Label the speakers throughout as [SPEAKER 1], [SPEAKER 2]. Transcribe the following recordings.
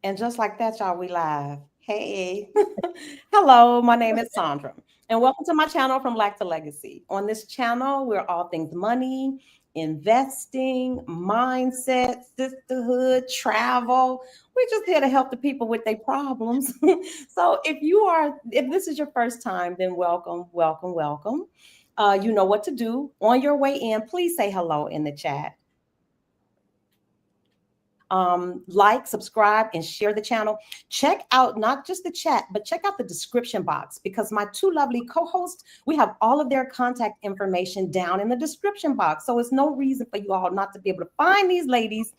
[SPEAKER 1] And just like that, y'all, we live. Hey. Hello, my name is Sandra, and welcome to my channel From Lack to Legacy. On this channel, we're all things money, investing, mindset, sisterhood, travel. We're just here to help the people with their problems. So if this is your first time, then welcome, welcome, welcome. You know what to do. On your way in, please say hello in the chat. Like, subscribe, and share the channel. Check out not just the chat, but check out the description box because my two lovely co-hosts, we have all of their contact information down in the description box. So it's no reason for you all not to be able to find these ladies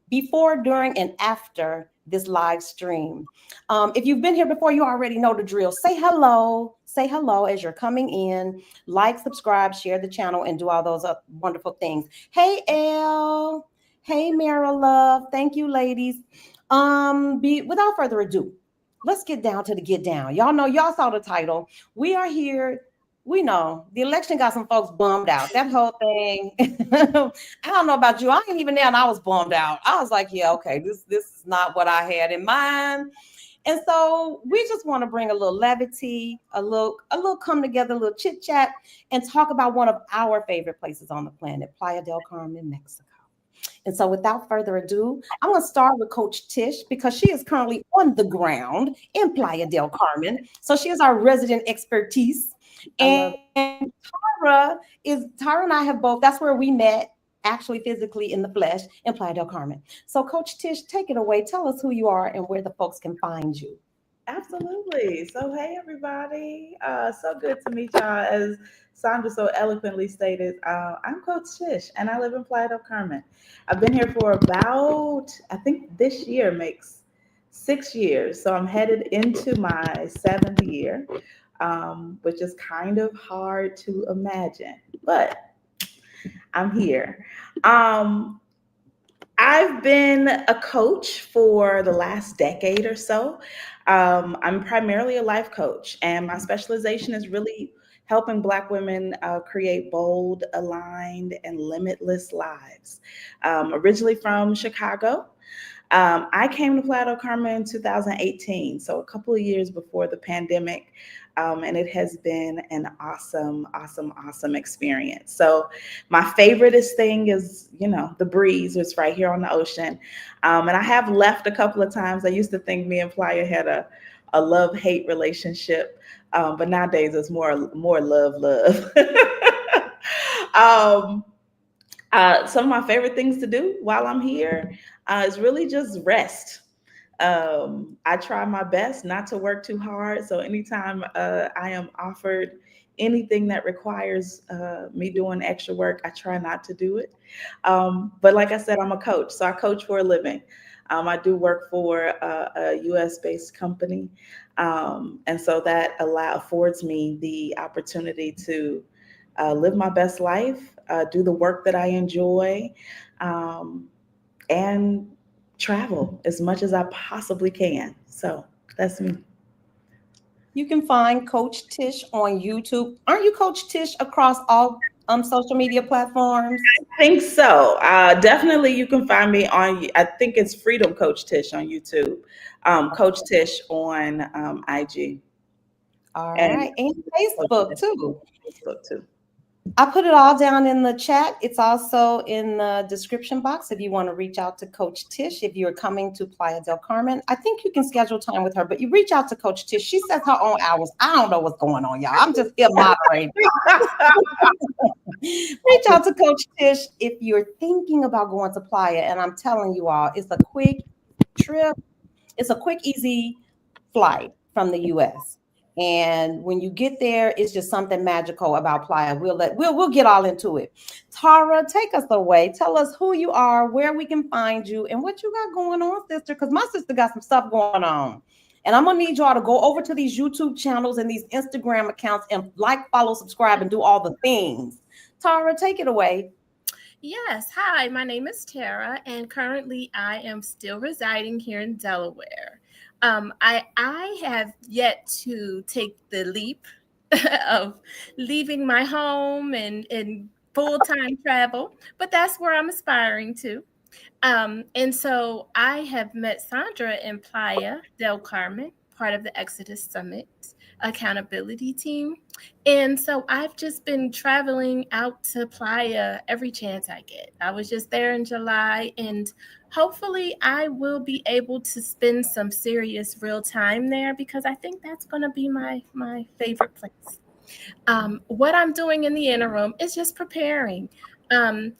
[SPEAKER 1] before, during, and after this live stream. If you've been here before, you already know the drill. Say hello. Say hello as you're coming in. Like, subscribe, share the channel, and do all those wonderful things. Hey, Elle. Hey, Mara Love. Thank you, ladies. Without further ado, let's get down to the get down. Y'all know, y'all saw the title. We are here. We know the election got some folks bummed out. That whole thing. I don't know about you. I ain't even there, and I was bummed out. I was like, yeah, okay, this is not what I had in mind. And so we just want to bring a little levity, a little come together, a little chit chat, and talk about one of our favorite places on the planet, Playa del Carmen, Mexico. And so, without further ado, I'm going to start with Coach Tish because she is currently on the ground in Playa del Carmen. So, she is our resident expertise. And Tara and I have both, that's where we met, actually physically in the flesh in Playa del Carmen. So, Coach Tish, take it away. Tell us who you are and where the folks can find you.
[SPEAKER 2] Absolutely. So, hey, everybody. So good to meet y'all. As Sandra so eloquently stated, I'm Coach Tish, and I live in Playa del Carmen. I've been here for about, I think this year makes 6 years. So, I'm headed into my seventh year, which is kind of hard to imagine, but I'm here. Um, I've been a coach for the last decade or so. I'm primarily a life coach, and my specialization is really helping Black women create bold, aligned, and limitless lives. Originally from Chicago, I came to Playa del Carmen in 2018, so a couple of years before the pandemic. And it has been an awesome, awesome, awesome experience. So, my favoriteest thing is, the breeze. It's right here on the ocean. And I have left a couple of times. I used to think me and Playa had a love hate relationship, but nowadays it's more love, love. um, some of my favorite things to do while I'm here is really just rest. I try my best not to work too hard. So anytime I am offered anything that requires me doing extra work, I try not to do it. But like I said, I'm a coach, so I coach for a living. I do work for a U.S. based company, and so that affords me the opportunity to live my best life, do the work that I enjoy, um, and travel as much as I possibly can. So that's me.
[SPEAKER 1] You can find Coach Tish on YouTube. Aren't you Coach Tish across all social media platforms?
[SPEAKER 2] Think so. Definitely, you can find me on. I think it's Freedom Coach Tish on YouTube, Coach Tish on IG,
[SPEAKER 1] All
[SPEAKER 2] and
[SPEAKER 1] right. And
[SPEAKER 2] Coach
[SPEAKER 1] Facebook
[SPEAKER 2] Tish
[SPEAKER 1] too.
[SPEAKER 2] on Facebook too.
[SPEAKER 1] I put it all down in the chat. It's also in the description box if you want to reach out to Coach Tish. If you're coming to Playa del Carmen, I think you can schedule time with her, but you reach out to Coach Tish. She sets her own hours. I don't know what's going on, y'all. I'm just here moderating. Reach out to Coach Tish if you're thinking about going to Playa. And I'm telling you all, it's a quick trip. It's a quick, easy flight from the US. And when you get there, it's just something magical about Playa. We'll get all into it. Tara, take us away. Tell us who you are, where we can find you, and what you got going on, sister. Because my sister got some stuff going on. And I'm gonna need y'all to go over to these YouTube channels and these Instagram accounts and like, follow, subscribe, and do all the things. Tara, take it away.
[SPEAKER 3] Yes, hi, my name is Tara, and currently I am still residing here in Delaware. I have yet to take the leap of leaving my home and full time travel, but that's where I'm aspiring to. And so I have met Sandra in Playa del Carmen, part of the Exodus Summit accountability team. And so I've just been traveling out to Playa every chance I get. I was just there in July, and hopefully I will be able to spend some serious real time there because I think that's going to be my favorite place. What I'm doing in the interim is just preparing. I'm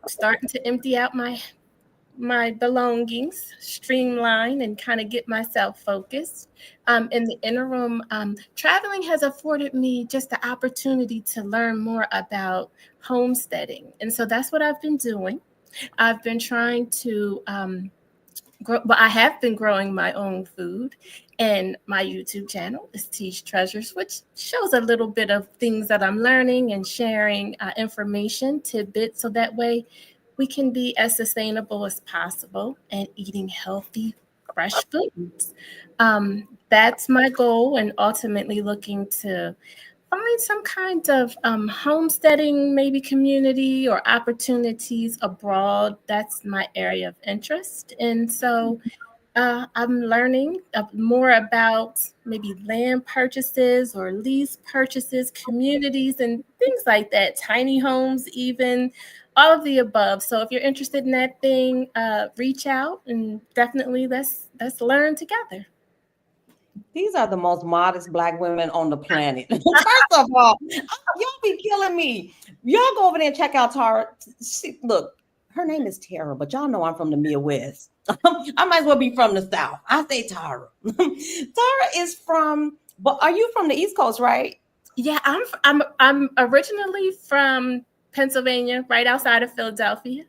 [SPEAKER 3] starting to empty out my belongings, streamline, and kind of get myself focused. In the interim, traveling has afforded me just the opportunity to learn more about homesteading. And so that's what I've been doing. I've been trying to but I have been growing my own food, and my YouTube channel is Tish Treasures, which shows a little bit of things that I'm learning and sharing information, tidbits, so that way we can be as sustainable as possible and eating healthy, fresh foods. That's my goal, and ultimately looking to find some kind of homesteading, maybe community or opportunities abroad. That's my area of interest. And so I'm learning more about maybe land purchases or lease purchases, communities, and things like that, tiny homes, even all of the above. So if you're interested in that thing, reach out, and definitely let's learn together.
[SPEAKER 1] These are the most modest Black women on the planet. First of all, y'all be killing me. Y'all go over there and check out Tara. Look, her name is Tara, but y'all know I'm from the Midwest. I might as well be from the South. I say Tara. Tara is from, but are you from the East Coast, right?
[SPEAKER 3] Yeah, I'm originally from Pennsylvania, right outside of Philadelphia.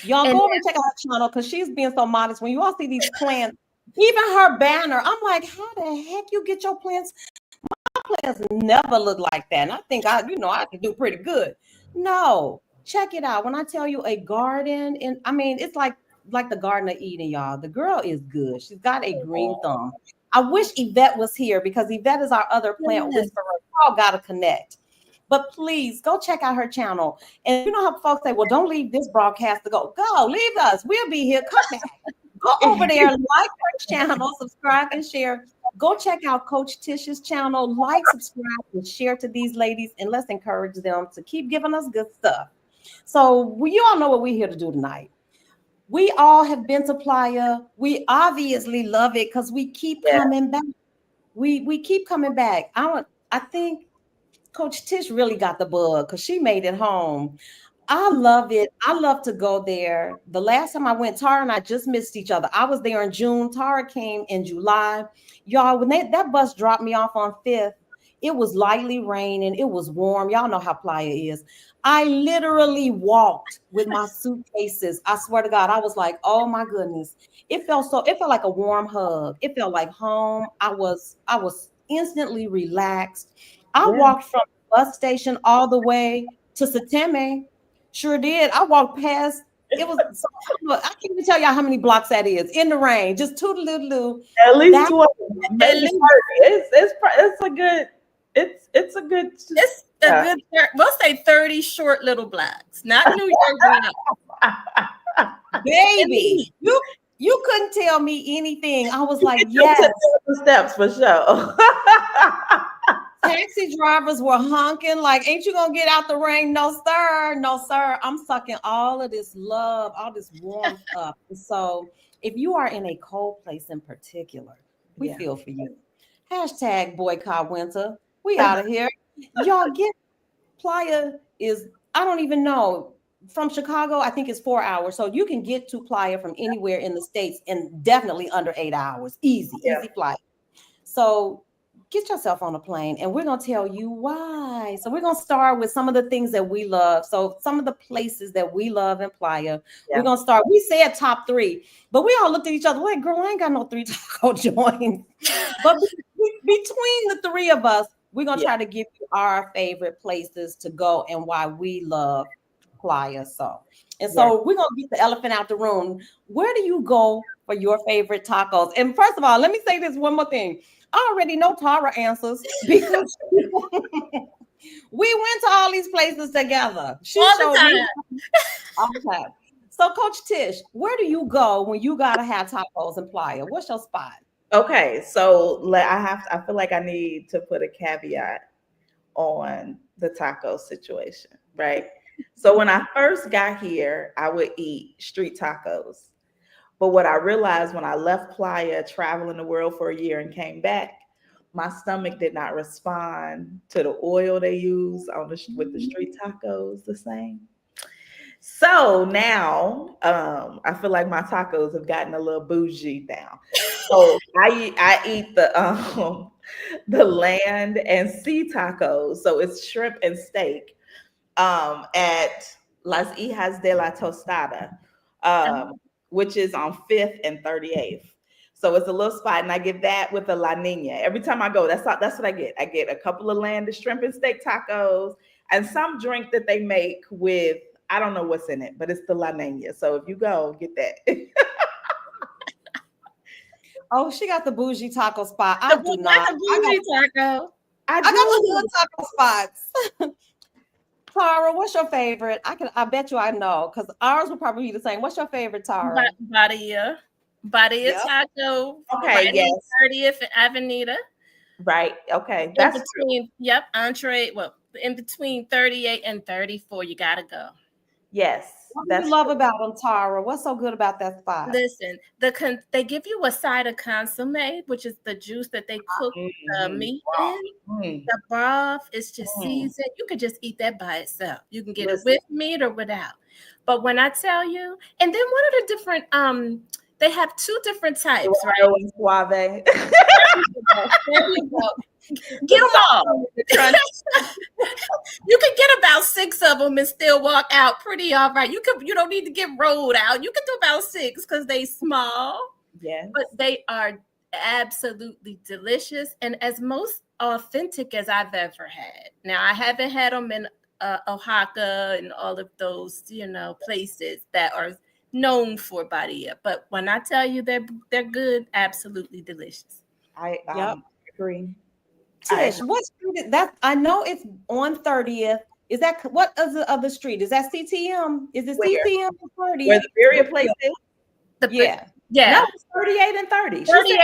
[SPEAKER 1] Y'all
[SPEAKER 3] And
[SPEAKER 1] go over and check out her channel because she's being so modest. When you all see these plants, even her banner, I'm like, how the heck you get your plants? Plants never look like that. And I think I can do pretty good. No, check it out. When I tell you a garden, and I mean it's like the Garden of Eden, y'all. The girl is good. She's got a green thumb. I wish Yvette was here because Yvette is our other plant
[SPEAKER 3] yes.
[SPEAKER 1] whisperer. Y'all gotta connect. But please go check out her channel. And you know how folks say, well, don't leave this broadcast to go. Go, leave us. We'll be here. Come back. Go over there, like her channel, subscribe and share. Go check out Coach Tish's channel, like, subscribe, and share to these ladies, and let's encourage them to keep giving us good stuff. So you all know what we're here to do tonight. We all have been to Playa. We obviously love it because we keep coming back. We keep coming back. I think Coach Tish really got the bug because she made it home. I love it. I love to go there. The last time I went, Tara and I just missed each other. I was there in June. Tara came in July. Y'all, when that bus dropped me off on 5th, it was lightly raining. It was warm. Y'all know how Playa is. I literally walked with my suitcases. I swear to God, I was like, oh my goodness. It felt like a warm hug. It felt like home. I was instantly relaxed. I walked from the bus station all the way to Sateme. Sure did. I walked past. It was. I can't even tell y'all how many blocks that is in the rain. Just toodaloo.
[SPEAKER 2] At least
[SPEAKER 1] That
[SPEAKER 2] 20, maybe 30. It's a good. It's a good.
[SPEAKER 3] It's a good. We'll say 30 short little blocks, not New York blocks.
[SPEAKER 1] Baby, you couldn't tell me anything. I was like, yes.
[SPEAKER 2] Steps for sure.
[SPEAKER 1] Taxi drivers were honking like, ain't you gonna get out the rain? No, sir. No, sir. I'm sucking all of this love, all this warmth up. So if you are in a cold place in particular, we feel for you. Hashtag boycott winter. We out of here. Y'all get Playa is, I don't even know. From Chicago, I think it's 4 hours. So you can get to Playa from anywhere in the States in definitely under 8 hours. Easy flight. So get yourself on a plane and we're going to tell you why. So we're going to start with some of the things that we love. So some of the places that we love in Playa. We're going to start. We said top 3, but we all looked at each other like, girl, I ain't got no 3 taco joints. But between the 3 of us, we're going to try to give you our favorite places to go and why we love Playa. So we're going to get the elephant out the room. Where do you go for your favorite tacos? And first of all, let me say this one more thing. I already know Tara answers because We went to all these places together. She
[SPEAKER 3] All the
[SPEAKER 1] showed me.
[SPEAKER 3] time.
[SPEAKER 1] Okay. So, Coach Tish, where do you go when you gotta have tacos in Playa? What's your spot?
[SPEAKER 2] Okay, so I feel like I need to put a caveat on the taco situation, right? So when I first got here, I would eat street tacos. But what I realized when I left Playa, traveling the world for a year and came back, my stomach did not respond to the oil they use on with the street tacos the same. So now I feel like my tacos have gotten a little bougie now. So I eat the land and sea tacos. So it's shrimp and steak at Las Hijas de la Tostada, um, which is on 5th and 38th. So it's a little spot, and I get that with a La Nina. Every time I go, that's what I get. I get a couple of landed shrimp and steak tacos and some drink that they make with, I don't know what's in it, but it's the La Nina. So if you go, get that.
[SPEAKER 1] Oh, she got the bougie taco spot. I
[SPEAKER 3] The
[SPEAKER 1] do
[SPEAKER 3] bougie,
[SPEAKER 1] not.
[SPEAKER 3] that's a bougie taco.
[SPEAKER 2] I
[SPEAKER 1] I got the
[SPEAKER 2] do.
[SPEAKER 1] good taco spots. Tara, what's your favorite? I bet you I know because ours would probably be the same. What's your favorite, Tara?
[SPEAKER 3] Badia. Badia
[SPEAKER 1] Yep.
[SPEAKER 3] taco.
[SPEAKER 2] Okay,
[SPEAKER 3] Right
[SPEAKER 2] yes.
[SPEAKER 3] on 30th and Avenida.
[SPEAKER 2] Right. Okay.
[SPEAKER 3] In
[SPEAKER 2] That's
[SPEAKER 3] between, yep, entree. Well, in between 38 and 34, you gotta go.
[SPEAKER 2] yes.
[SPEAKER 1] What do you
[SPEAKER 2] That's
[SPEAKER 1] love
[SPEAKER 2] true.
[SPEAKER 1] about them, Tara? What's so good about that spot?
[SPEAKER 3] Listen, they give you a side of consomme, which is the juice that they cook the
[SPEAKER 2] Mhm.
[SPEAKER 3] meat
[SPEAKER 2] Wow.
[SPEAKER 3] in.
[SPEAKER 2] Mm,
[SPEAKER 3] The broth is just
[SPEAKER 2] mm.
[SPEAKER 3] seasoned. You could just eat that by itself. You can get it
[SPEAKER 2] Listen.
[SPEAKER 3] with meat or without. But when I tell you, and then what are the different they have two different types, right?
[SPEAKER 2] Dorado and Suave.
[SPEAKER 3] There you go. There you go. Get them all.
[SPEAKER 2] The crunch.
[SPEAKER 3] You can get about 6 of them and still walk out pretty all right. You don't need to get rolled out. You can do about 6 because they small,
[SPEAKER 2] Yes.
[SPEAKER 3] but they are absolutely delicious and as most authentic as I've ever had. Now I haven't had them in Oaxaca and all of those, places that are known for Badia. But when I tell you they're good, absolutely delicious.
[SPEAKER 2] I
[SPEAKER 1] Yep.
[SPEAKER 2] agree. I
[SPEAKER 1] Tish, what street is that? I know it's on 30th. Is that what is the other street? Is that CTM? Is it
[SPEAKER 2] where
[SPEAKER 1] CTM or
[SPEAKER 2] where
[SPEAKER 1] 30th?
[SPEAKER 2] the Burial place is?
[SPEAKER 1] Yeah.
[SPEAKER 2] No,
[SPEAKER 3] Yeah,
[SPEAKER 2] it's 38 and 30. She said
[SPEAKER 3] 38.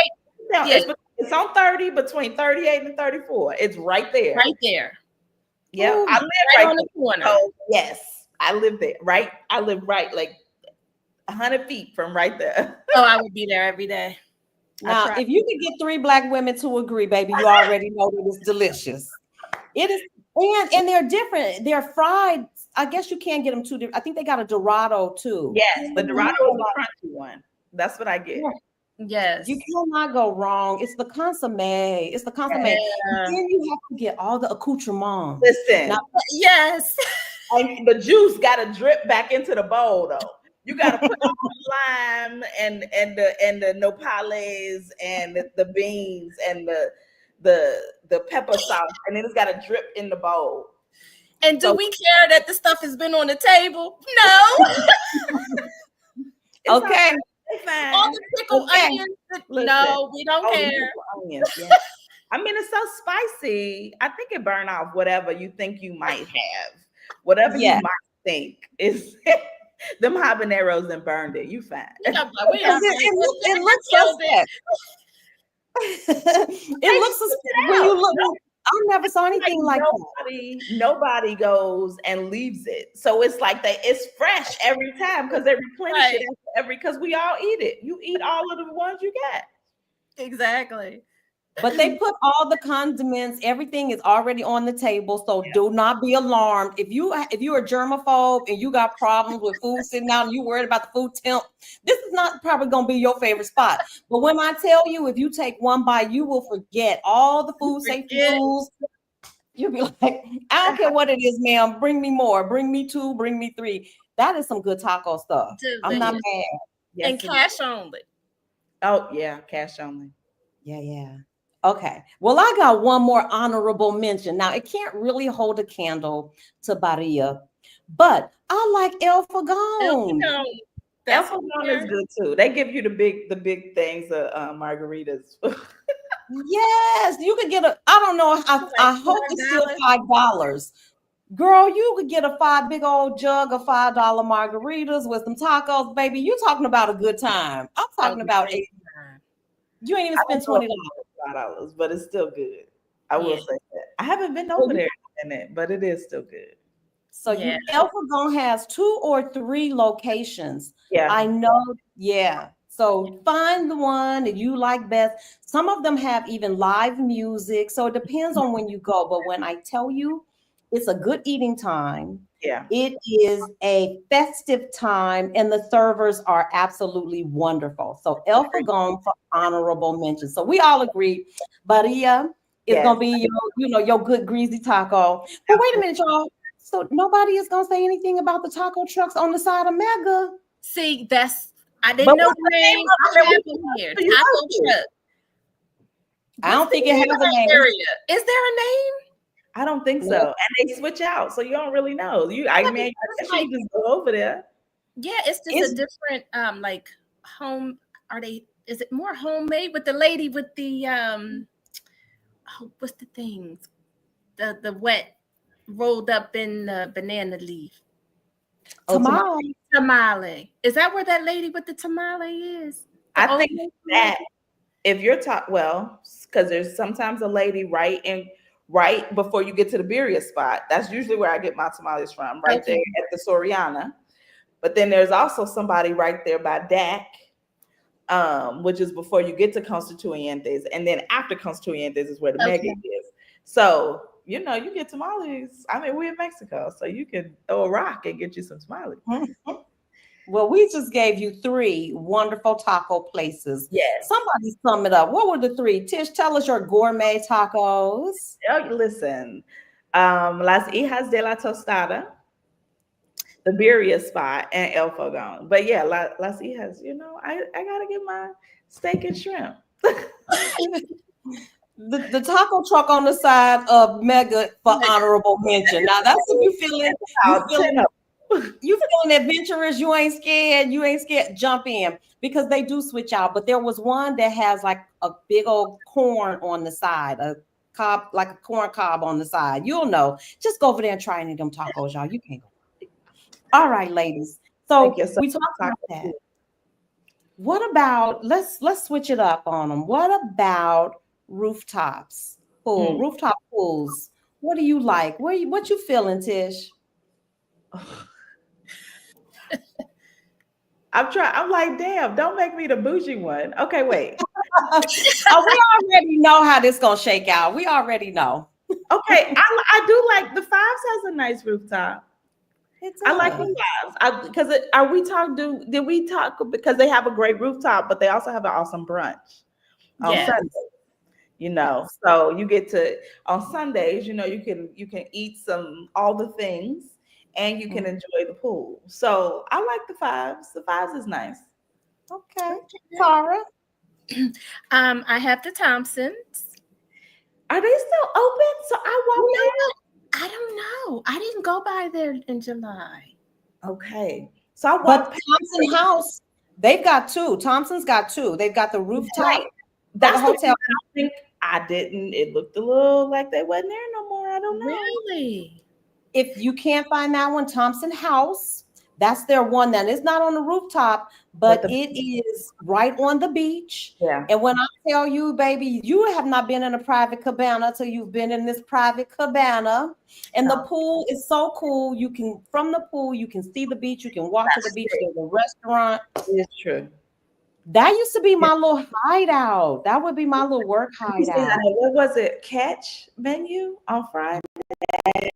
[SPEAKER 2] no,
[SPEAKER 3] Yeah,
[SPEAKER 2] it's on 30 between 38 and 34. It's right there.
[SPEAKER 3] right there,
[SPEAKER 2] Yep.
[SPEAKER 1] Ooh,
[SPEAKER 2] I live
[SPEAKER 3] right
[SPEAKER 2] right
[SPEAKER 3] on the
[SPEAKER 2] there.
[SPEAKER 3] corner.
[SPEAKER 2] So yes, I live there. Right. I live right like 100 feet from right there.
[SPEAKER 3] Oh, I would be there every day.
[SPEAKER 2] I
[SPEAKER 1] now,
[SPEAKER 2] try.
[SPEAKER 1] if you could get 3 Black women to agree, baby, you already know that it's delicious. It is, and they're different. They're fried. I guess you can't get them too different. I think they got a Dorado too.
[SPEAKER 2] Yes, the Dorado is the crunchy one. That's what I get.
[SPEAKER 3] Yes.
[SPEAKER 1] You cannot go wrong. It's the consomme. It's the consomme.
[SPEAKER 3] Yeah.
[SPEAKER 1] Then you have to get all the accoutrements.
[SPEAKER 2] Listen,
[SPEAKER 1] Now,
[SPEAKER 3] Yes.
[SPEAKER 2] and the juice got to drip back into the bowl though. You got to put on the lime and the nopales and the beans and the pepper sauce, and then it's got to drip in the bowl.
[SPEAKER 3] And do
[SPEAKER 2] So
[SPEAKER 3] we care that the stuff has been on the table? No.
[SPEAKER 2] it's
[SPEAKER 1] okay.
[SPEAKER 2] it's fine.
[SPEAKER 3] All the pickled
[SPEAKER 1] Okay.
[SPEAKER 3] onions.
[SPEAKER 2] Listen.
[SPEAKER 3] No, we don't
[SPEAKER 2] Oh,
[SPEAKER 3] care.
[SPEAKER 2] pickled onions, yeah. I mean, it's so spicy. I think it burn off whatever you think you might have. Whatever you
[SPEAKER 1] Yeah.
[SPEAKER 2] might think is them habaneros and burned it. You fine.
[SPEAKER 3] We
[SPEAKER 1] Because
[SPEAKER 3] are
[SPEAKER 1] it looks suspect. It looks suspect when you look. I never saw anything like that.
[SPEAKER 2] Nobody goes and leaves it. So it's like it's fresh every time because they replenish it because we all eat it. You eat all of the ones you got.
[SPEAKER 3] Exactly.
[SPEAKER 1] But they put all the condiments, everything is already on the table. So do not be alarmed. If you're a germaphobe and you got problems with food sitting out and you worried about the food temp, this is not probably gonna be your favorite spot. But when I tell you, if you take one bite, you will forget all the food safety rules. You'll be like, I don't care what it is, ma'am. Bring me more, bring me 2, bring me 3. That is some good taco stuff. I'm not mad.
[SPEAKER 3] And cash only.
[SPEAKER 2] Oh yeah, cash only.
[SPEAKER 1] Yeah. Okay. Well, I got one more honorable mention. Now, it can't really hold a candle to Bahia, but I like El Fogón.
[SPEAKER 2] El Fogón is good too. They give you the big things, margaritas.
[SPEAKER 1] Yes, you could get a. I don't know.
[SPEAKER 3] Like
[SPEAKER 1] I hope it's still
[SPEAKER 3] $4.
[SPEAKER 1] $5. Girl, you could get a big old jug of $5 margaritas with some tacos, baby. You talking about a good time. I'm
[SPEAKER 3] Oh,
[SPEAKER 1] talking about
[SPEAKER 3] great
[SPEAKER 1] eight.
[SPEAKER 3] time.
[SPEAKER 1] You ain't even
[SPEAKER 2] I
[SPEAKER 1] spent
[SPEAKER 2] don't know if
[SPEAKER 1] $20.
[SPEAKER 2] it's $5, but it's still good. I will
[SPEAKER 3] Yeah.
[SPEAKER 2] say that. I haven't been
[SPEAKER 1] Well,
[SPEAKER 2] over there in it, but it is still good.
[SPEAKER 1] so
[SPEAKER 3] Yeah.
[SPEAKER 1] you Elfagon has 2 or 3 locations.
[SPEAKER 2] Yeah,
[SPEAKER 1] I know, yeah. So find the one that you like best. Some of them have even live music. So it depends on when you go. But when I tell you it's a good eating time,
[SPEAKER 2] yeah.
[SPEAKER 1] it is a festive time, and the servers are absolutely wonderful. So Elfagon for honorable mention. So we all agree, Maria is
[SPEAKER 2] Yes,
[SPEAKER 1] gonna be your good greasy taco. But wait a
[SPEAKER 2] absolutely.
[SPEAKER 1] minute, y'all. So nobody is gonna say anything about the taco trucks on the side of Mega.
[SPEAKER 3] See, I
[SPEAKER 2] But
[SPEAKER 3] didn't know
[SPEAKER 2] what's
[SPEAKER 3] the
[SPEAKER 2] the name
[SPEAKER 3] name.
[SPEAKER 2] of it
[SPEAKER 3] I
[SPEAKER 2] that
[SPEAKER 3] have them here.
[SPEAKER 2] you
[SPEAKER 3] Taco
[SPEAKER 2] go to?
[SPEAKER 3] truck.
[SPEAKER 1] I
[SPEAKER 3] What's
[SPEAKER 1] don't
[SPEAKER 3] the
[SPEAKER 1] think it
[SPEAKER 3] name
[SPEAKER 1] has
[SPEAKER 3] of
[SPEAKER 1] a
[SPEAKER 3] that
[SPEAKER 1] name.
[SPEAKER 3] area? Is there a name?
[SPEAKER 2] I don't think
[SPEAKER 1] No.
[SPEAKER 2] so. And they switch out, so you don't really know. I mean, I
[SPEAKER 3] It's
[SPEAKER 2] guess you
[SPEAKER 3] like,
[SPEAKER 2] can just go over there.
[SPEAKER 3] yeah, it's just a
[SPEAKER 1] It's
[SPEAKER 3] different like home. Are they? Is it more homemade with the lady with the oh, what's the things? The wet rolled up in banana leaf.
[SPEAKER 2] Oh, tomorrow.
[SPEAKER 1] tamale.
[SPEAKER 3] Tamale. Is that where that lady with the tamale is? The
[SPEAKER 2] I
[SPEAKER 3] old
[SPEAKER 2] think
[SPEAKER 3] lady?
[SPEAKER 2] that if you're well, because there's sometimes a lady right before you get to the birria spot. That's usually where I get my tamales from, right there
[SPEAKER 3] Okay.
[SPEAKER 2] at the Soriana. But then there's also somebody right there by DAC, which is before you get to Constituyentes, and then after Constituyentes is where the mega
[SPEAKER 3] Okay.
[SPEAKER 2] is. So you get tamales. I mean, we're in Mexico, so you can throw a rock and get you some tamales.
[SPEAKER 1] Well, we just gave you 3 wonderful taco places.
[SPEAKER 2] Yes.
[SPEAKER 1] Somebody sum it up. What were the 3? Tish, tell us your gourmet tacos.
[SPEAKER 2] Oh, listen, Las Hijas de la Tostada, the birria spot, and El Fogón. But yeah, Las Hijas, I gotta get my steak and shrimp.
[SPEAKER 1] The taco truck on the side of Mega for honorable mention. Now that's if you
[SPEAKER 2] About
[SPEAKER 1] feeling
[SPEAKER 2] 10 of
[SPEAKER 1] you feeling adventurous, you ain't scared, jump in because they do switch out. But there was one that has like a big old corn on the side, a cob, like a corn cob on the side. You'll know. Just go over there and try any of them tacos, y'all. You can't go. All right, ladies.
[SPEAKER 2] Thank you
[SPEAKER 1] So
[SPEAKER 2] so
[SPEAKER 1] we talked
[SPEAKER 2] much.
[SPEAKER 1] about that. What about let's switch it up on them. What about rooftops?
[SPEAKER 2] Mm.
[SPEAKER 1] Rooftop pools. What do you like? What you feeling, Tish?
[SPEAKER 2] I'm like, damn, don't make me the bougie one. Okay, wait.
[SPEAKER 1] Oh, we already know how this gonna shake out. We already know.
[SPEAKER 2] Okay, I do like the Fives has a nice rooftop.
[SPEAKER 1] It
[SPEAKER 2] I like the
[SPEAKER 1] does.
[SPEAKER 2] Fives. Because are we talk? Did we talk because they have a great rooftop, but they also have an awesome brunch on
[SPEAKER 3] Yeah.
[SPEAKER 2] Sunday.
[SPEAKER 1] Yes.
[SPEAKER 2] So you get to on Sundays. You can eat all the things, and you can
[SPEAKER 1] Mm.
[SPEAKER 2] enjoy the pool. So I like the Fives. The Fives is nice.
[SPEAKER 1] Okay. Tara.
[SPEAKER 3] I have the Thompsons.
[SPEAKER 2] Are they still open? So I
[SPEAKER 3] You
[SPEAKER 2] walked
[SPEAKER 3] know
[SPEAKER 2] in.
[SPEAKER 3] what? I don't know. I didn't go by there in July.
[SPEAKER 2] Okay. So I
[SPEAKER 1] But
[SPEAKER 2] walked
[SPEAKER 1] Thompson House, they've got 2. Thompson's got 2. They've got the
[SPEAKER 2] right.
[SPEAKER 1] rooftop for the
[SPEAKER 2] That's the one
[SPEAKER 1] hotel.
[SPEAKER 2] that I think I didn't. It looked a little like they wasn't there no more. I don't know.
[SPEAKER 3] Really?
[SPEAKER 1] If you can't find that one, Thompson House, that's their one that is not on the rooftop,
[SPEAKER 2] But
[SPEAKER 1] but it is right on the beach.
[SPEAKER 2] yeah,
[SPEAKER 1] And when I tell you, baby, you have not been in a private cabana till you've been in this private cabana. And the
[SPEAKER 2] no,
[SPEAKER 1] pool is so cool. From the pool, you can see the beach. You can walk to the
[SPEAKER 2] that's
[SPEAKER 1] beach.
[SPEAKER 2] true.
[SPEAKER 1] There's a restaurant.
[SPEAKER 2] It's true.
[SPEAKER 1] That used to be
[SPEAKER 2] Yeah.
[SPEAKER 1] my little hideout. That would be my little work
[SPEAKER 2] I used to have,
[SPEAKER 1] hideout.
[SPEAKER 2] what was it? Catch menu on Friday.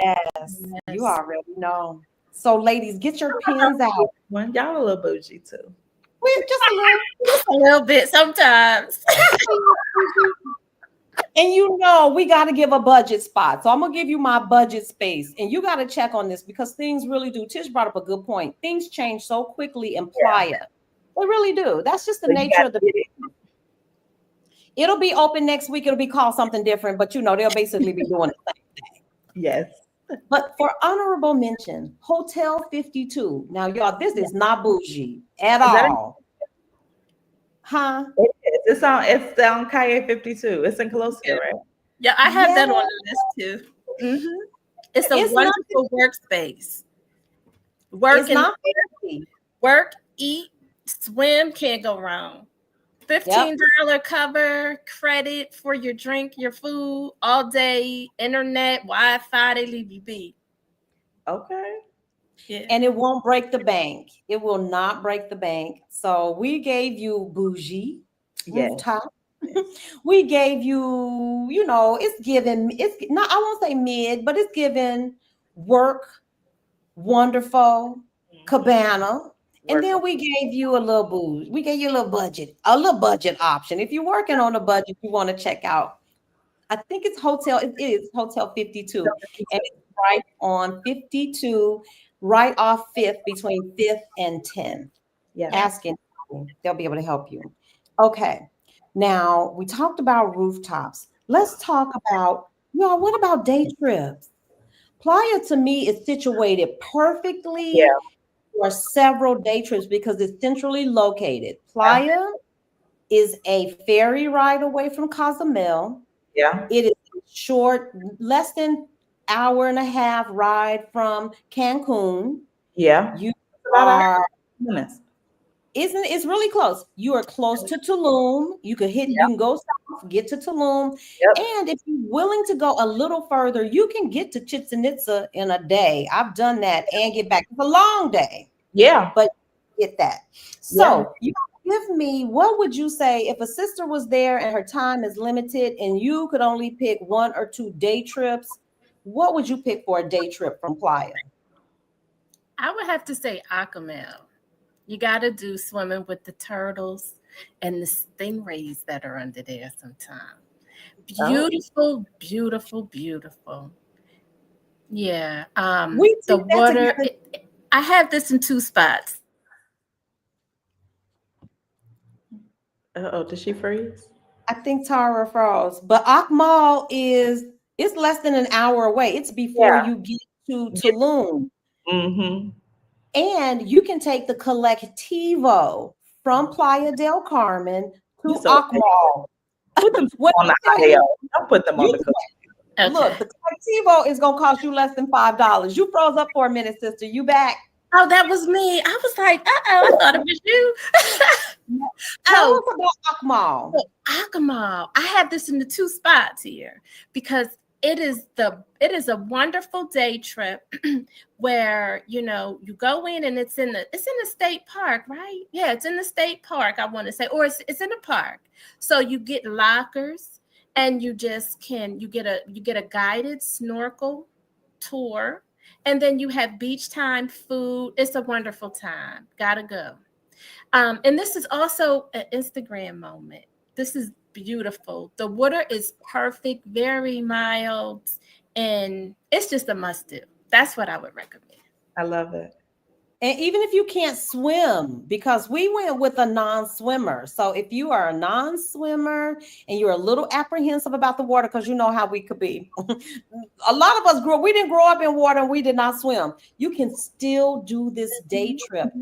[SPEAKER 1] Yes, you
[SPEAKER 3] Yes.
[SPEAKER 1] already know. So, ladies, get your pins out.
[SPEAKER 2] When y'all a little bougie too.
[SPEAKER 1] We're just a little.
[SPEAKER 3] Just a little bit sometimes.
[SPEAKER 1] And we got to give a budget spot. So I'm going to give you my budget space. And you got to check on this because things really do. Tish brought up a good point. Things change so quickly in
[SPEAKER 2] Yeah.
[SPEAKER 1] Playa. They really do. That's just the
[SPEAKER 2] So you
[SPEAKER 1] nature
[SPEAKER 2] got
[SPEAKER 1] of the.
[SPEAKER 2] to get it.
[SPEAKER 1] It'll be open next week. It'll be called something different, but they'll basically be doing the same.
[SPEAKER 2] Yes.
[SPEAKER 1] But for honorable mention, Hotel 52. Now, y'all, this is not bougie at
[SPEAKER 2] Is that
[SPEAKER 1] all. Huh?
[SPEAKER 2] it is. It's on Calle 52. It's in Colosio,
[SPEAKER 3] Okay.
[SPEAKER 2] right?
[SPEAKER 3] Yeah, I have
[SPEAKER 1] Yeah,
[SPEAKER 3] that on the list too. It's a
[SPEAKER 1] it's not
[SPEAKER 3] wonderful workspace.
[SPEAKER 1] it's
[SPEAKER 3] Work and
[SPEAKER 1] not fancy.
[SPEAKER 3] work, eat, swim, can't go wrong.
[SPEAKER 1] Yep.
[SPEAKER 3] $15 cover credit for your drink, your food, all day, internet, Wi-Fi, they leave you be.
[SPEAKER 2] Okay.
[SPEAKER 3] Yeah.
[SPEAKER 1] And it won't break the bank. It will not break the bank. So we gave you bougie
[SPEAKER 2] Yes.
[SPEAKER 1] rooftop.
[SPEAKER 2] Yes.
[SPEAKER 1] We gave you, it's given, it's not, I won't say mid, but it's given work, wonderful,
[SPEAKER 2] Mhm.
[SPEAKER 1] cabana. And
[SPEAKER 2] Work.
[SPEAKER 1] then we gave you a little booze. We gave you a little budget option. If you're working on a budget, you want to check out. I think it's hotel. It is Hotel 52, and it's right on 52, right off Fifth between Fifth and 10th.
[SPEAKER 2] Yeah.
[SPEAKER 3] Yep.
[SPEAKER 1] Asking, they'll be able to help you. Okay. Now we talked about rooftops. Let's talk about, what about day trips? Playa to me is situated
[SPEAKER 2] Yeah.
[SPEAKER 1] perfectly for several day trips because it's centrally located. Playa is a ferry ride away from Cozumel.
[SPEAKER 2] Yeah.
[SPEAKER 1] It is short, less than hour and a half ride from Cancun.
[SPEAKER 2] Yeah.
[SPEAKER 1] You
[SPEAKER 2] It's about an
[SPEAKER 1] are,
[SPEAKER 2] hour minutes.
[SPEAKER 1] isn't it's really close. You are close to Tulum. You can go south, get to Tulum.
[SPEAKER 2] Yep.
[SPEAKER 1] And if you're willing to go a little further, you can get to Chichen Itza in a day. I've done that and get back. It's a long day,
[SPEAKER 2] Yeah.
[SPEAKER 1] but get that.
[SPEAKER 2] Yeah.
[SPEAKER 1] So you give me, what would you say if a sister was there and her time is limited and you could only pick 1 or 2 day trips? What would you pick for a day trip from Playa?
[SPEAKER 3] I would have to say Acamel. You got to do swimming with the turtles and the stingrays that are under there sometimes.
[SPEAKER 2] Oh.
[SPEAKER 3] Beautiful, beautiful, beautiful. Yeah.
[SPEAKER 1] We
[SPEAKER 3] The
[SPEAKER 1] did that
[SPEAKER 3] water.
[SPEAKER 1] together.
[SPEAKER 3] I have this in 2 spots.
[SPEAKER 2] Oh, did she freeze?
[SPEAKER 1] I think Tara froze, but Akmal is it's less than an hour away. It's before
[SPEAKER 2] Yeah.
[SPEAKER 1] you get to
[SPEAKER 2] Get,
[SPEAKER 1] Tulum.
[SPEAKER 2] mm-hmm.
[SPEAKER 1] And you can take the Colectivo from Playa del Carmen
[SPEAKER 2] You
[SPEAKER 1] to
[SPEAKER 2] so
[SPEAKER 1] Akmal.
[SPEAKER 2] put them
[SPEAKER 1] When
[SPEAKER 2] on the
[SPEAKER 1] I tell
[SPEAKER 2] IO.
[SPEAKER 1] you,
[SPEAKER 2] Don't put them on
[SPEAKER 1] you
[SPEAKER 2] the cook.
[SPEAKER 3] Okay.
[SPEAKER 1] look, the Colectivo is gonna cost you less than $5. You froze up for a minute, sister. You back?
[SPEAKER 3] Oh, that was me. I was like, I thought it was you.
[SPEAKER 1] Tell
[SPEAKER 3] Oh,
[SPEAKER 1] us about Akmal.
[SPEAKER 3] so Akimov. I have this in the 2 spots here because it is a wonderful day trip where you go in and it's in the state park, right? Yeah, it's in the state park, I want to say, or it's in the park. So you get lockers and you get a guided snorkel tour, and then you have beach time food. It's a wonderful time. Gotta go. And this is also an Instagram moment. This is beautiful. The water is perfect, very mild, and it's just a must do. That's what I would recommend.
[SPEAKER 2] I love it.
[SPEAKER 1] And even if you can't swim, because we went with a non-swimmer. So if you are a non-swimmer and you're a little apprehensive about the water, because you know how we could be. A lot of us we didn't grow up in water and we did not swim. You can still do this day trip.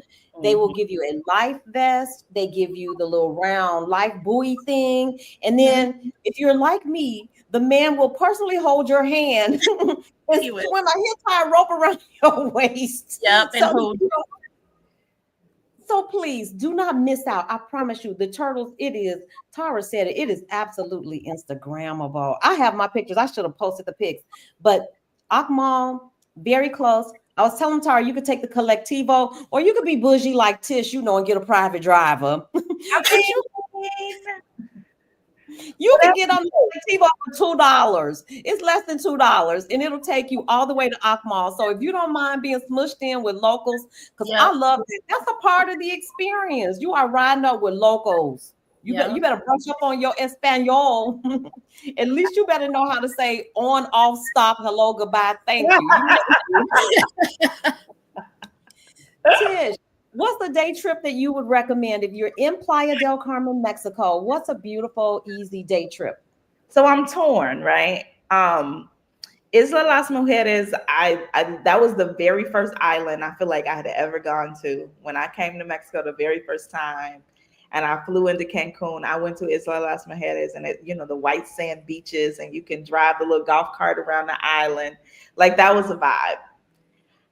[SPEAKER 1] They will
[SPEAKER 2] Mhm.
[SPEAKER 1] give you a life vest. They give you the little round life buoy thing. And then if you're like me, the man will personally hold your hand and
[SPEAKER 3] He would.
[SPEAKER 1] swim a hip tie rope around your waist.
[SPEAKER 3] Yep, and
[SPEAKER 1] So
[SPEAKER 3] hold.
[SPEAKER 1] so please do not miss out. I promise you, the turtles, Tara said it is absolutely Instagrammable. I have my pictures. I should have posted the pics. But Akmal, very close. I was telling Tara you could take the Collectivo or you could be bougie like Tish, and get a private driver.
[SPEAKER 2] I
[SPEAKER 1] But you can get on the
[SPEAKER 2] mean,
[SPEAKER 1] Collectivo for $2. It's less than $2, and it'll take you all the way to Akmal. So if you don't mind being smushed in with locals, because I
[SPEAKER 3] Yep,
[SPEAKER 1] love it, that's a part of the experience. You are riding up with locals. You
[SPEAKER 3] yep.
[SPEAKER 1] better brush up on your Espanol. At least you better know how to say on, off, stop, hello, goodbye, thank you. You know, Tish, what's a day trip that you would recommend if you're in Playa del Carmen, Mexico? What's a beautiful, easy day trip?
[SPEAKER 2] so I'm torn, right? Isla Las Mujeres, I that was the very first island I feel like I had ever gone to when I came to Mexico the very first time. and I flew into Cancun. I went to Isla Las Mujeres, and the white sand beaches, and you can drive the little golf cart around the island. Like, that was a vibe.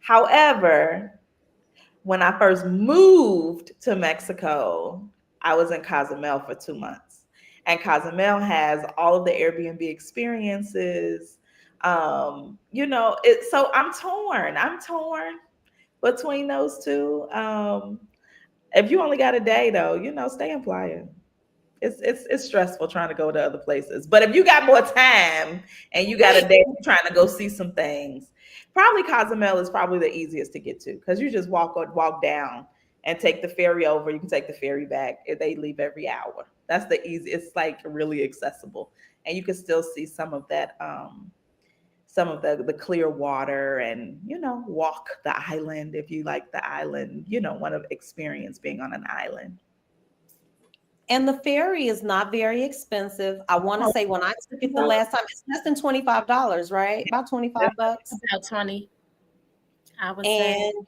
[SPEAKER 2] However, when I first moved to Mexico, I was in Cozumel for 2 months. And Cozumel has all of the Airbnb experiences. So I'm torn. I'm torn between those two. If you only got a day though, stay in Playa. It's stressful trying to go to other places. But if you got more time and you got a day trying to go see some things, probably Cozumel is probably the easiest to get to, because you just walk down and take the ferry over. You can take the ferry back. They leave every hour. That's the easy. It's like really accessible, and you can still see some of that. Some of the clear water, and walk the island if you like the island. Want to experience being on an island.
[SPEAKER 1] And the ferry is not very expensive. I want to say when I took it the last time, it's less than $25, right? About $25.
[SPEAKER 3] About 20, I would say.
[SPEAKER 1] And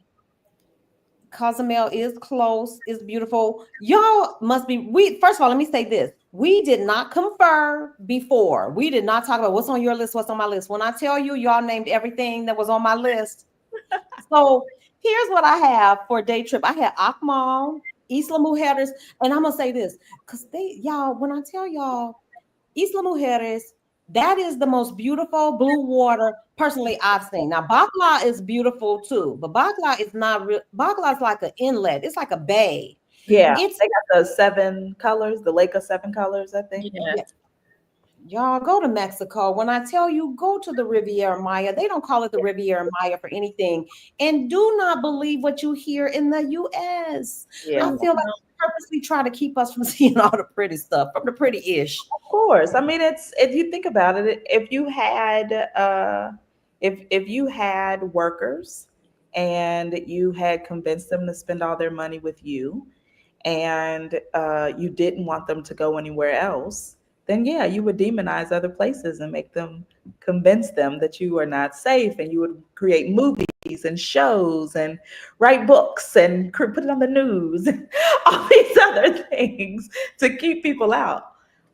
[SPEAKER 1] Cozumel is close, is beautiful. Y'all must be, first of all, let me say this. We did not confer before. We did not talk about what's on your list, what's on my list. When I tell you, y'all named everything that was on my list. So here's what I have for a day trip. I had Akmal, Isla Mujeres, and I'm gonna say this because when I tell y'all Isla Mujeres, that is the most beautiful blue water personally I've seen. Now Bacla is beautiful too, but Bacla is not real. Bacla is like an inlet. It's like a bay.
[SPEAKER 2] Yeah, they got the 7 colors, the Lake of 7 colors, I think.
[SPEAKER 3] Yeah.
[SPEAKER 1] Y'all go to Mexico. When I tell you, go to the Riviera Maya. They don't call it the Riviera Maya for anything. And do not believe what you hear in the U.S.
[SPEAKER 2] Yeah.
[SPEAKER 1] I feel like they purposely try to keep us from seeing all the pretty stuff, from the pretty-ish.
[SPEAKER 2] Of course. I mean, if you think about it, if you had workers and you had convinced them to spend all their money with you, and you didn't want them to go anywhere else, then yeah, you would demonize other places and convince them that you are not safe, and you would create movies and shows and write books and put it on the news, all these other things to keep people out.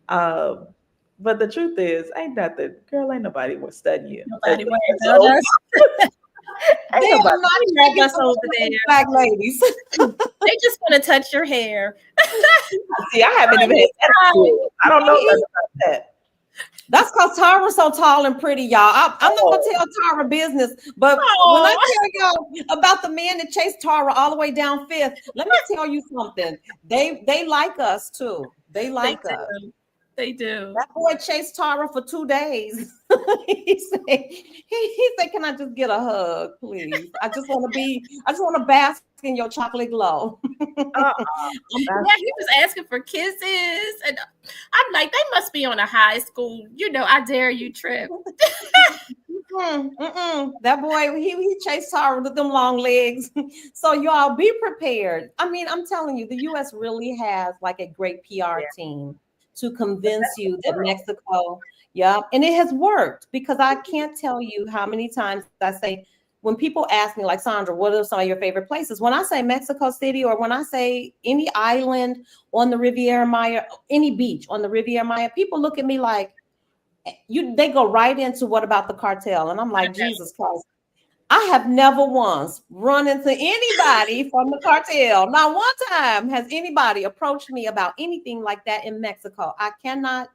[SPEAKER 2] But the truth is, ain't nobody was studying you.
[SPEAKER 3] Nobody worried about us.
[SPEAKER 1] They are not us over there, black ladies.
[SPEAKER 3] They just want to touch your hair.
[SPEAKER 2] See, I haven't even had that. I don't know nothing about that.
[SPEAKER 1] That's because Tara's so tall and pretty, y'all. I'm not gonna tell Tara business, but when I tell y'all about the man that chased Tara all the way down 5th, let me tell you something. They like us too. They like us.
[SPEAKER 3] They do.
[SPEAKER 1] That boy chased Tara for 2 days. he said, "Can I just get a hug, please? I just want to bask in your chocolate glow."
[SPEAKER 3] Yeah, he was asking for kisses, and I'm like, they must be on a high school, I dare you trip.
[SPEAKER 1] That boy, he chased Tara with them long legs. So y'all be prepared. I mean, I'm telling you, the U.S. really has like a great PR team to convince you that Mexico, and it has worked, because I can't tell you how many times I say, when people ask me, like, Sandra, what are some of your favorite places? When I say Mexico City, or when I say any island on the Riviera Maya, any beach on the Riviera Maya, people look at me like, they go right into, what about the cartel? And I'm like, Jesus Christ. I have never once run into anybody from the cartel. Not one time has anybody approached me about anything like that in Mexico. I cannot.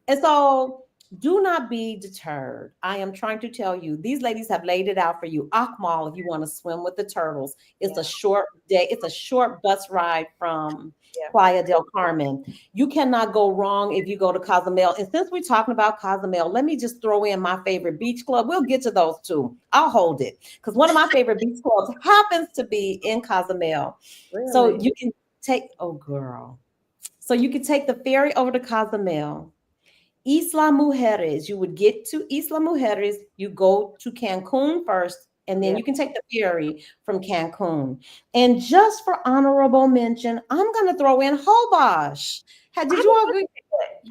[SPEAKER 1] And so do not be deterred. I am trying to tell you, these ladies have laid it out for you. Akmal, if you want to swim with the turtles, it's a short day. It's a short bus ride from Playa del Carmen. You cannot go wrong if you go to Cozumel. And since we're talking about Cozumel, let me just throw in my favorite beach club. We'll get to those too. I'll hold it, because one of my favorite beach clubs happens to be in Cozumel. Really? So you can take, so you can take the ferry over to Cozumel. Isla Mujeres, you would get to Isla Mujeres, you go to Cancun first, and then you can take the ferry from Cancun. And just for honorable mention, I'm going to throw in Holbox. Did you all agree?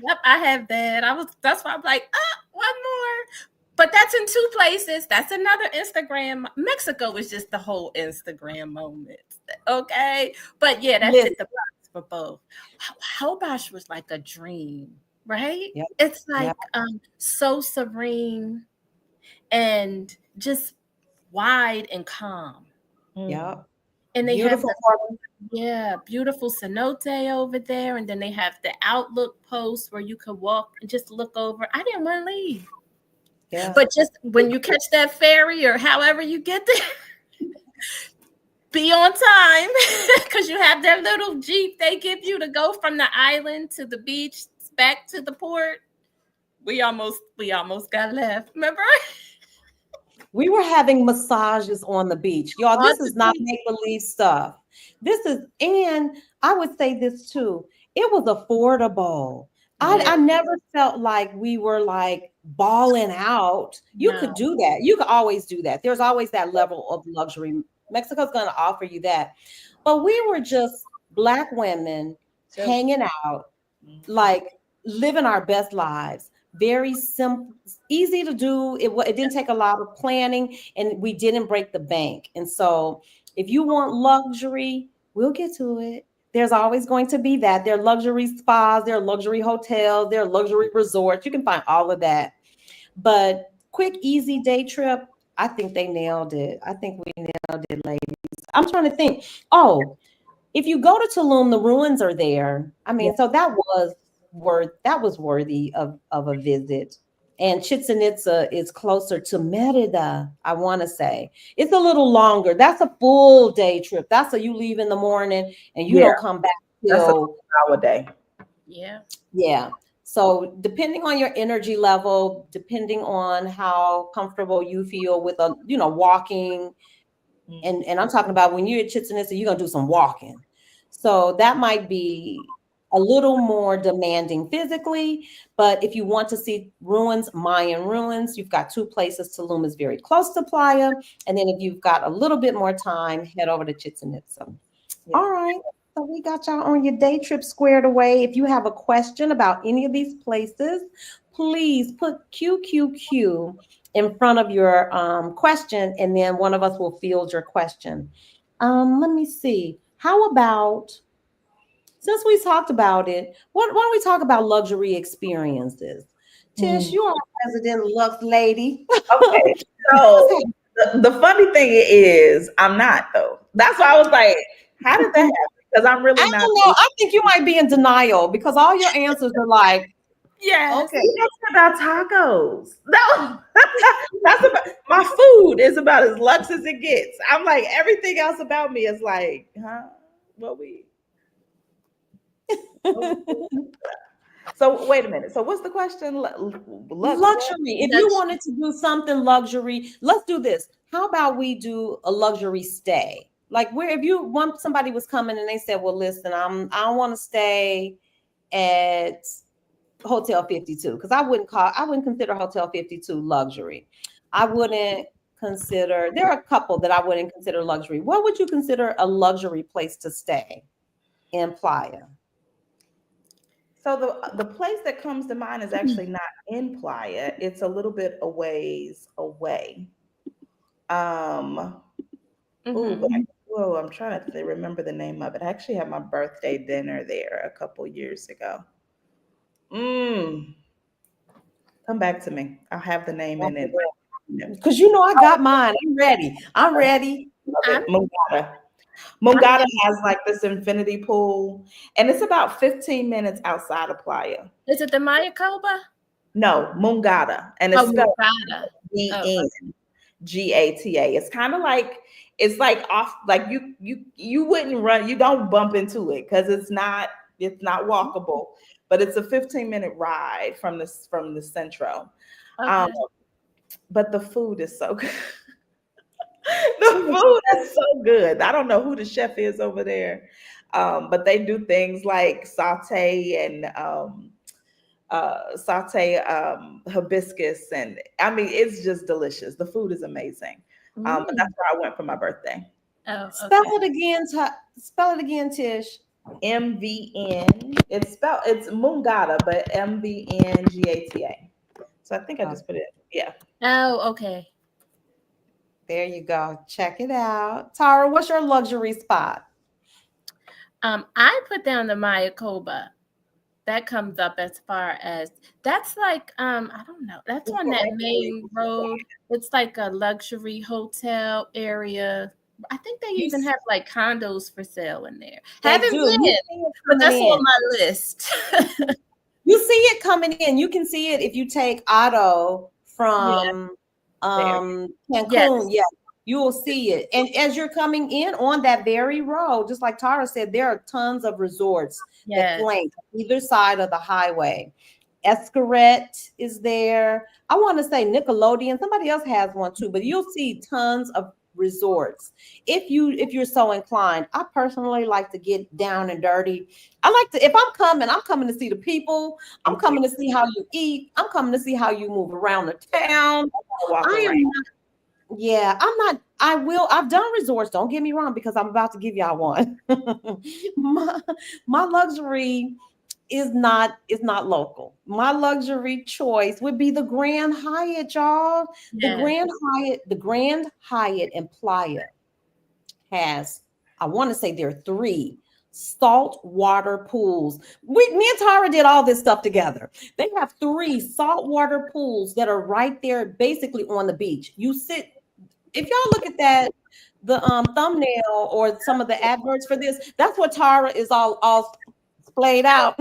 [SPEAKER 3] Yep, I have that. That's why I'm like, one more. But that's in 2 places. That's another Instagram. Mexico is just the whole Instagram moment. Okay. But yeah, that's it. for both. Hobash was like a dream, right?
[SPEAKER 1] Yep.
[SPEAKER 3] It's like
[SPEAKER 1] Yep.
[SPEAKER 3] so serene and just wide and calm.
[SPEAKER 2] Mm.
[SPEAKER 1] Yep.
[SPEAKER 3] And they have
[SPEAKER 1] Beautiful
[SPEAKER 3] the
[SPEAKER 1] water.
[SPEAKER 3] beautiful cenote over there, and then they have the outlook post where you could walk and just look over. I didn't want to leave,
[SPEAKER 1] Yeah.
[SPEAKER 3] but just when you catch that ferry or however you get there, be on time because you have that little jeep they give you to go from the island to the beach back to the port. We almost got left. Remember?
[SPEAKER 1] We were having massages on the beach. Y'all,
[SPEAKER 3] On
[SPEAKER 1] this
[SPEAKER 3] the
[SPEAKER 1] is not
[SPEAKER 3] beach.
[SPEAKER 1] make-believe stuff. This is, and I would say this too, it was affordable.
[SPEAKER 3] Yeah.
[SPEAKER 1] I never felt like we were like balling out. You
[SPEAKER 3] No.
[SPEAKER 1] could do that. You could always do that. There's always that level of luxury. Mexico's going to offer you that. But we were just Black women
[SPEAKER 2] So,
[SPEAKER 1] hanging out, like living our best lives. Very simple, easy to do. It didn't take a lot of planning, and we didn't break the bank. And so, if you want luxury, we'll get to it. There's always going to be that. There are luxury spas, there are luxury hotels, there are luxury resorts. You can find all of that. But quick, easy day trip, I think they nailed it. I think we nailed it, ladies. I'm trying to think. Oh, if you go to Tulum, the ruins are there. I
[SPEAKER 2] yeah,
[SPEAKER 1] mean, so that was worthy of a visit. And Chichen Itza is closer to Merida, I want to say. It's a little longer. That's a full day trip. That's a you leave in the morning and you
[SPEAKER 2] yeah,
[SPEAKER 1] don't come back
[SPEAKER 2] that's a
[SPEAKER 1] till
[SPEAKER 2] holiday.
[SPEAKER 3] Yeah.
[SPEAKER 1] yeah. So depending on your energy level, depending on how comfortable you feel with walking, and I'm talking about when you're at Chichen Itza, you're gonna do some walking. So that might be a little more demanding physically, but if you want to see ruins, Mayan ruins, you've got two places. Tulum is very close to Playa, and then if you've got a little bit more time, head over to Chichen Itza.
[SPEAKER 2] Yeah.
[SPEAKER 1] All right. So we got y'all on your day trip squared away. If you have a question about any of these places, please put QQQ in front of your question, and then one of us will field your question. Let me see. How about, since we talked about it, why don't we talk about luxury experiences? Tish,
[SPEAKER 2] Mm.
[SPEAKER 1] you are a resident Lux lady.
[SPEAKER 2] Okay, so the funny thing is, I'm not though. That's why I was like, how did that happen? Because I'm
[SPEAKER 1] I
[SPEAKER 2] really not.
[SPEAKER 1] don't know. I think you might be in denial because all your answers are like,
[SPEAKER 3] Yes.
[SPEAKER 1] okay.
[SPEAKER 2] That's about tacos. No, that's about my food is about as luxe as it gets. I'm like everything else about me is like, huh? What we? So wait a minute. So what's the question? Lux what?
[SPEAKER 1] Luxury. If you wanted to do something luxury, let's do this. How about we do a luxury stay? Like where if you want somebody was coming and they said, "Well, listen, I don't want to stay at Hotel 52 because I wouldn't consider Hotel 52 luxury. I wouldn't consider there are a couple that I wouldn't consider luxury. What would you consider a luxury place to stay in Playa?
[SPEAKER 2] So the place that comes to mind is actually not in Playa. It's a little bit a ways away. Um, but
[SPEAKER 3] Mm-hmm.
[SPEAKER 2] whoa, I'm trying to remember the name of it. I actually had my birthday dinner there a couple years ago. Mm, come back to me. I'll have the name in it.
[SPEAKER 1] Because I got mine. I'm ready. I'm ready.
[SPEAKER 2] Love
[SPEAKER 3] I'm,
[SPEAKER 2] it. Mungata.
[SPEAKER 3] I'm
[SPEAKER 2] Mungata has like this infinity pool, and it's about 15 minutes outside of Playa.
[SPEAKER 3] Is it the Mayakoba?
[SPEAKER 2] No, Mungata, and it's
[SPEAKER 3] Oh,
[SPEAKER 2] spelled
[SPEAKER 3] Mugata. Oh,
[SPEAKER 2] Gata. It's kind of like it's like off, like you wouldn't run, you don't bump into it because it's not walkable, but it's a 15-minute ride from the centro. Um,
[SPEAKER 3] okay.
[SPEAKER 2] but the food is so good. The food is so good. I don't know who the chef is over there, but they do things like saute hibiscus, and I mean it's just delicious. The food is amazing. But that's
[SPEAKER 3] Mm.
[SPEAKER 2] where I went for my birthday.
[SPEAKER 3] Oh,
[SPEAKER 1] Spell
[SPEAKER 3] okay.
[SPEAKER 1] it again. Spell it again, Tish.
[SPEAKER 2] MVN. It's Mungata, but MVNGATA. So I think I
[SPEAKER 1] Oh,
[SPEAKER 2] just put it. Yeah.
[SPEAKER 3] Oh, okay.
[SPEAKER 1] there you go. Check it out. Tara, what's your luxury spot?
[SPEAKER 3] I put down the Mayakoba. That comes up as far as that's like I don't know. That's on that main road. It's like a luxury hotel area. I think they
[SPEAKER 1] You,
[SPEAKER 3] even have like condos for sale in there.
[SPEAKER 1] they
[SPEAKER 3] Haven't
[SPEAKER 1] do. You
[SPEAKER 3] been,
[SPEAKER 1] see it
[SPEAKER 3] but
[SPEAKER 1] coming
[SPEAKER 3] that's
[SPEAKER 1] in.
[SPEAKER 3] on my list.
[SPEAKER 1] You see it coming in. You can see it if you take auto
[SPEAKER 3] Yeah.
[SPEAKER 1] from
[SPEAKER 2] There.
[SPEAKER 1] Cancun.
[SPEAKER 3] Yes.
[SPEAKER 1] Yeah, you will see it. And as you're coming in on that very road, just like Tara said, there are tons of resorts that
[SPEAKER 3] Yes.
[SPEAKER 1] flank either side of the highway. Escaret is there. I want to say Nickelodeon. Somebody else has one too, but you'll see tons of resorts if you're so inclined. I personally like to get down and dirty. I like to, if I'm coming to see the people. I'm
[SPEAKER 2] Okay.
[SPEAKER 1] coming to see how you eat. I'm coming to see how you move around the town.
[SPEAKER 2] Walk
[SPEAKER 1] I
[SPEAKER 2] around.
[SPEAKER 1] am not, yeah, I'm not, I've done resorts, don't get me wrong, because I'm about to give y'all one. my, my luxury is not local. My luxury choice would be the Grand Hyatt, y'all.
[SPEAKER 3] Yes.
[SPEAKER 1] The Grand Hyatt in Playa has, I want to say there are three salt water pools. Me and Tara did all this stuff together. They have three saltwater pools that are right there, basically on the beach. You sit, if y'all look at that, the thumbnail or some of the adverts for this, that's what Tara is all splayed out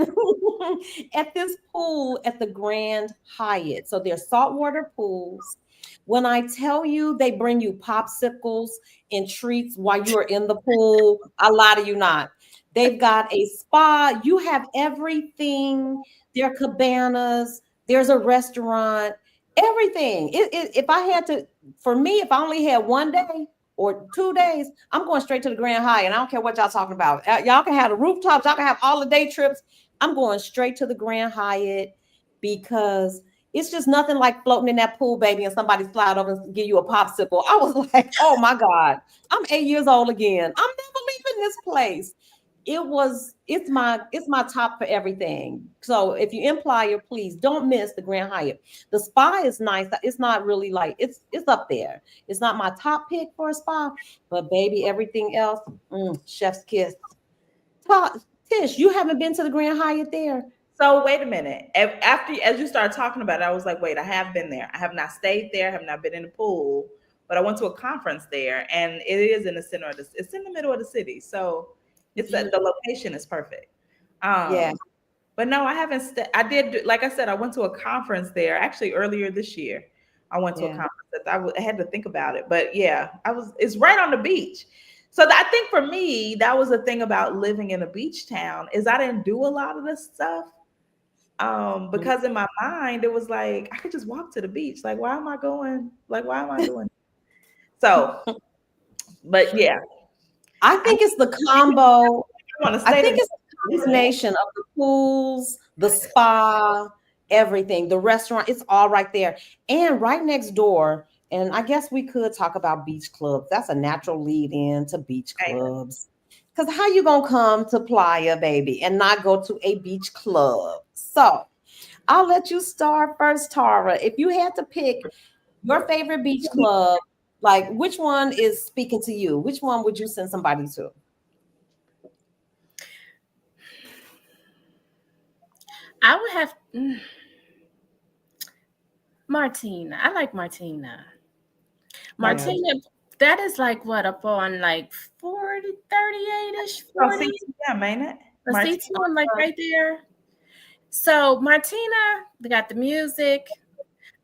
[SPEAKER 1] at this pool at the Grand Hyatt. So they're saltwater pools. When I tell you they bring you popsicles and treats while you are in the pool, I lie to you not. They've got a spa. You have everything. There are cabanas. There's a restaurant. Everything. If I had to, for me, if I only had one day or 2 days, I'm going straight to the Grand Hyatt. And I don't care what y'all talking about. Y'all can have the rooftops. Y'all can have all the day trips. I'm going straight to the Grand Hyatt because it's just nothing like floating in that pool, baby, and somebody slide over and give you a popsicle. I was like, oh my God, I'm 8 years old again. I'm never leaving this place. It's my top for everything. So if you in Playa, please don't miss the Grand Hyatt. The spa is nice. It's not really like it's up there. It's not my top pick for a spa, but baby, everything else, chef's kiss. Tish, you haven't been to the Grand Hyatt there?
[SPEAKER 2] So wait a minute. After as you started talking about it, I was like, wait, I have been there. I have not stayed there. I have not been in the pool, but I went to a conference there, and it is in the center of the. It's in the middle of the city, so the
[SPEAKER 1] Beautiful.
[SPEAKER 2] location is perfect.
[SPEAKER 1] Yeah,
[SPEAKER 2] Um, but no, I haven't. I did, like I said, I went to a conference there actually earlier this year. I went to a
[SPEAKER 1] yeah.
[SPEAKER 2] conference. I had to think about it, but yeah, I was. It's right on the beach. So I think for me, that was the thing about living in a beach town is I didn't do a lot of this stuff because in my mind it was like I could just walk to the beach. Like why am I going? Like why am I doing? So, but yeah,
[SPEAKER 1] I
[SPEAKER 2] I
[SPEAKER 1] think it's the combo.
[SPEAKER 2] want to
[SPEAKER 1] I
[SPEAKER 2] stay
[SPEAKER 1] think
[SPEAKER 2] together.
[SPEAKER 1] it's a combination of the pools, the spa, everything, the restaurant. It's all right there. And right next door, and I guess we could talk about beach clubs. That's a natural lead in to beach clubs. Because how you gonna come to Playa, baby, and not go to a beach club? So I'll let you start first, Tara. If you had to pick your favorite beach club, like which one is speaking to you? Which one would you send somebody to?
[SPEAKER 3] I would have Martina. I like Martina.
[SPEAKER 1] Okay.
[SPEAKER 3] Martina, that is like what up on like 40, 38-ish,
[SPEAKER 2] Oh,
[SPEAKER 3] 40.
[SPEAKER 2] CTM, ain't it?
[SPEAKER 3] A
[SPEAKER 2] Martin.
[SPEAKER 3] CT1 like right there. So Martina, they got the music.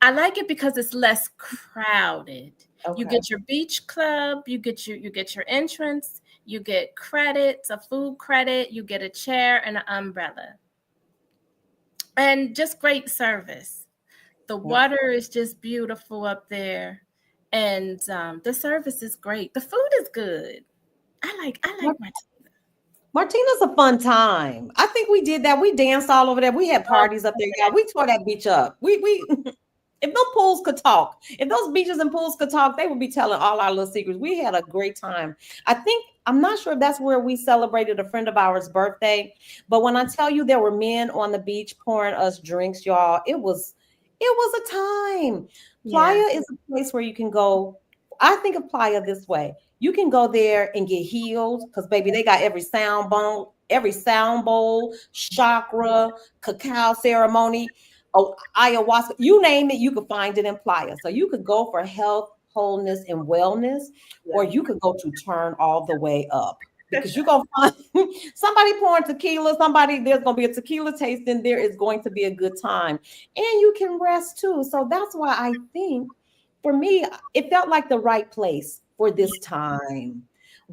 [SPEAKER 3] I like it because it's less crowded. You
[SPEAKER 2] Okay.
[SPEAKER 3] get your beach club, you get your entrance, you get credits, a food credit, you get a chair and an umbrella. And just great service. The
[SPEAKER 1] Yep.
[SPEAKER 3] water is just beautiful up there. And the service is great. The food is good. I like Martina.
[SPEAKER 1] Martina's a fun time. I think we did that. We danced all over there. We had
[SPEAKER 3] Oh,
[SPEAKER 1] parties up there, y'all. We tore that beach up. We if those pools could talk, if those beaches and pools could talk, they would be telling all our little secrets. We had a great time. I'm not sure if that's where we celebrated a friend of ours' birthday, but when I tell you there were men on the beach pouring us drinks, y'all, it was a time.
[SPEAKER 3] yeah.
[SPEAKER 1] Playa is a place where you can go. I think of Playa this way. You can go there and get healed because baby, they got every sound bowl, chakra, cacao ceremony, oh, ayahuasca, you name it, you could find it in Playa. So you could go for health, wholeness, and wellness, or
[SPEAKER 2] Yeah.
[SPEAKER 1] you could go to turn all the way up. Because you're gonna find somebody pouring tequila, there's gonna be a tequila tasting, there is going to be a good time. And you can rest too. So that's why I think for me, it felt like the right place for this time.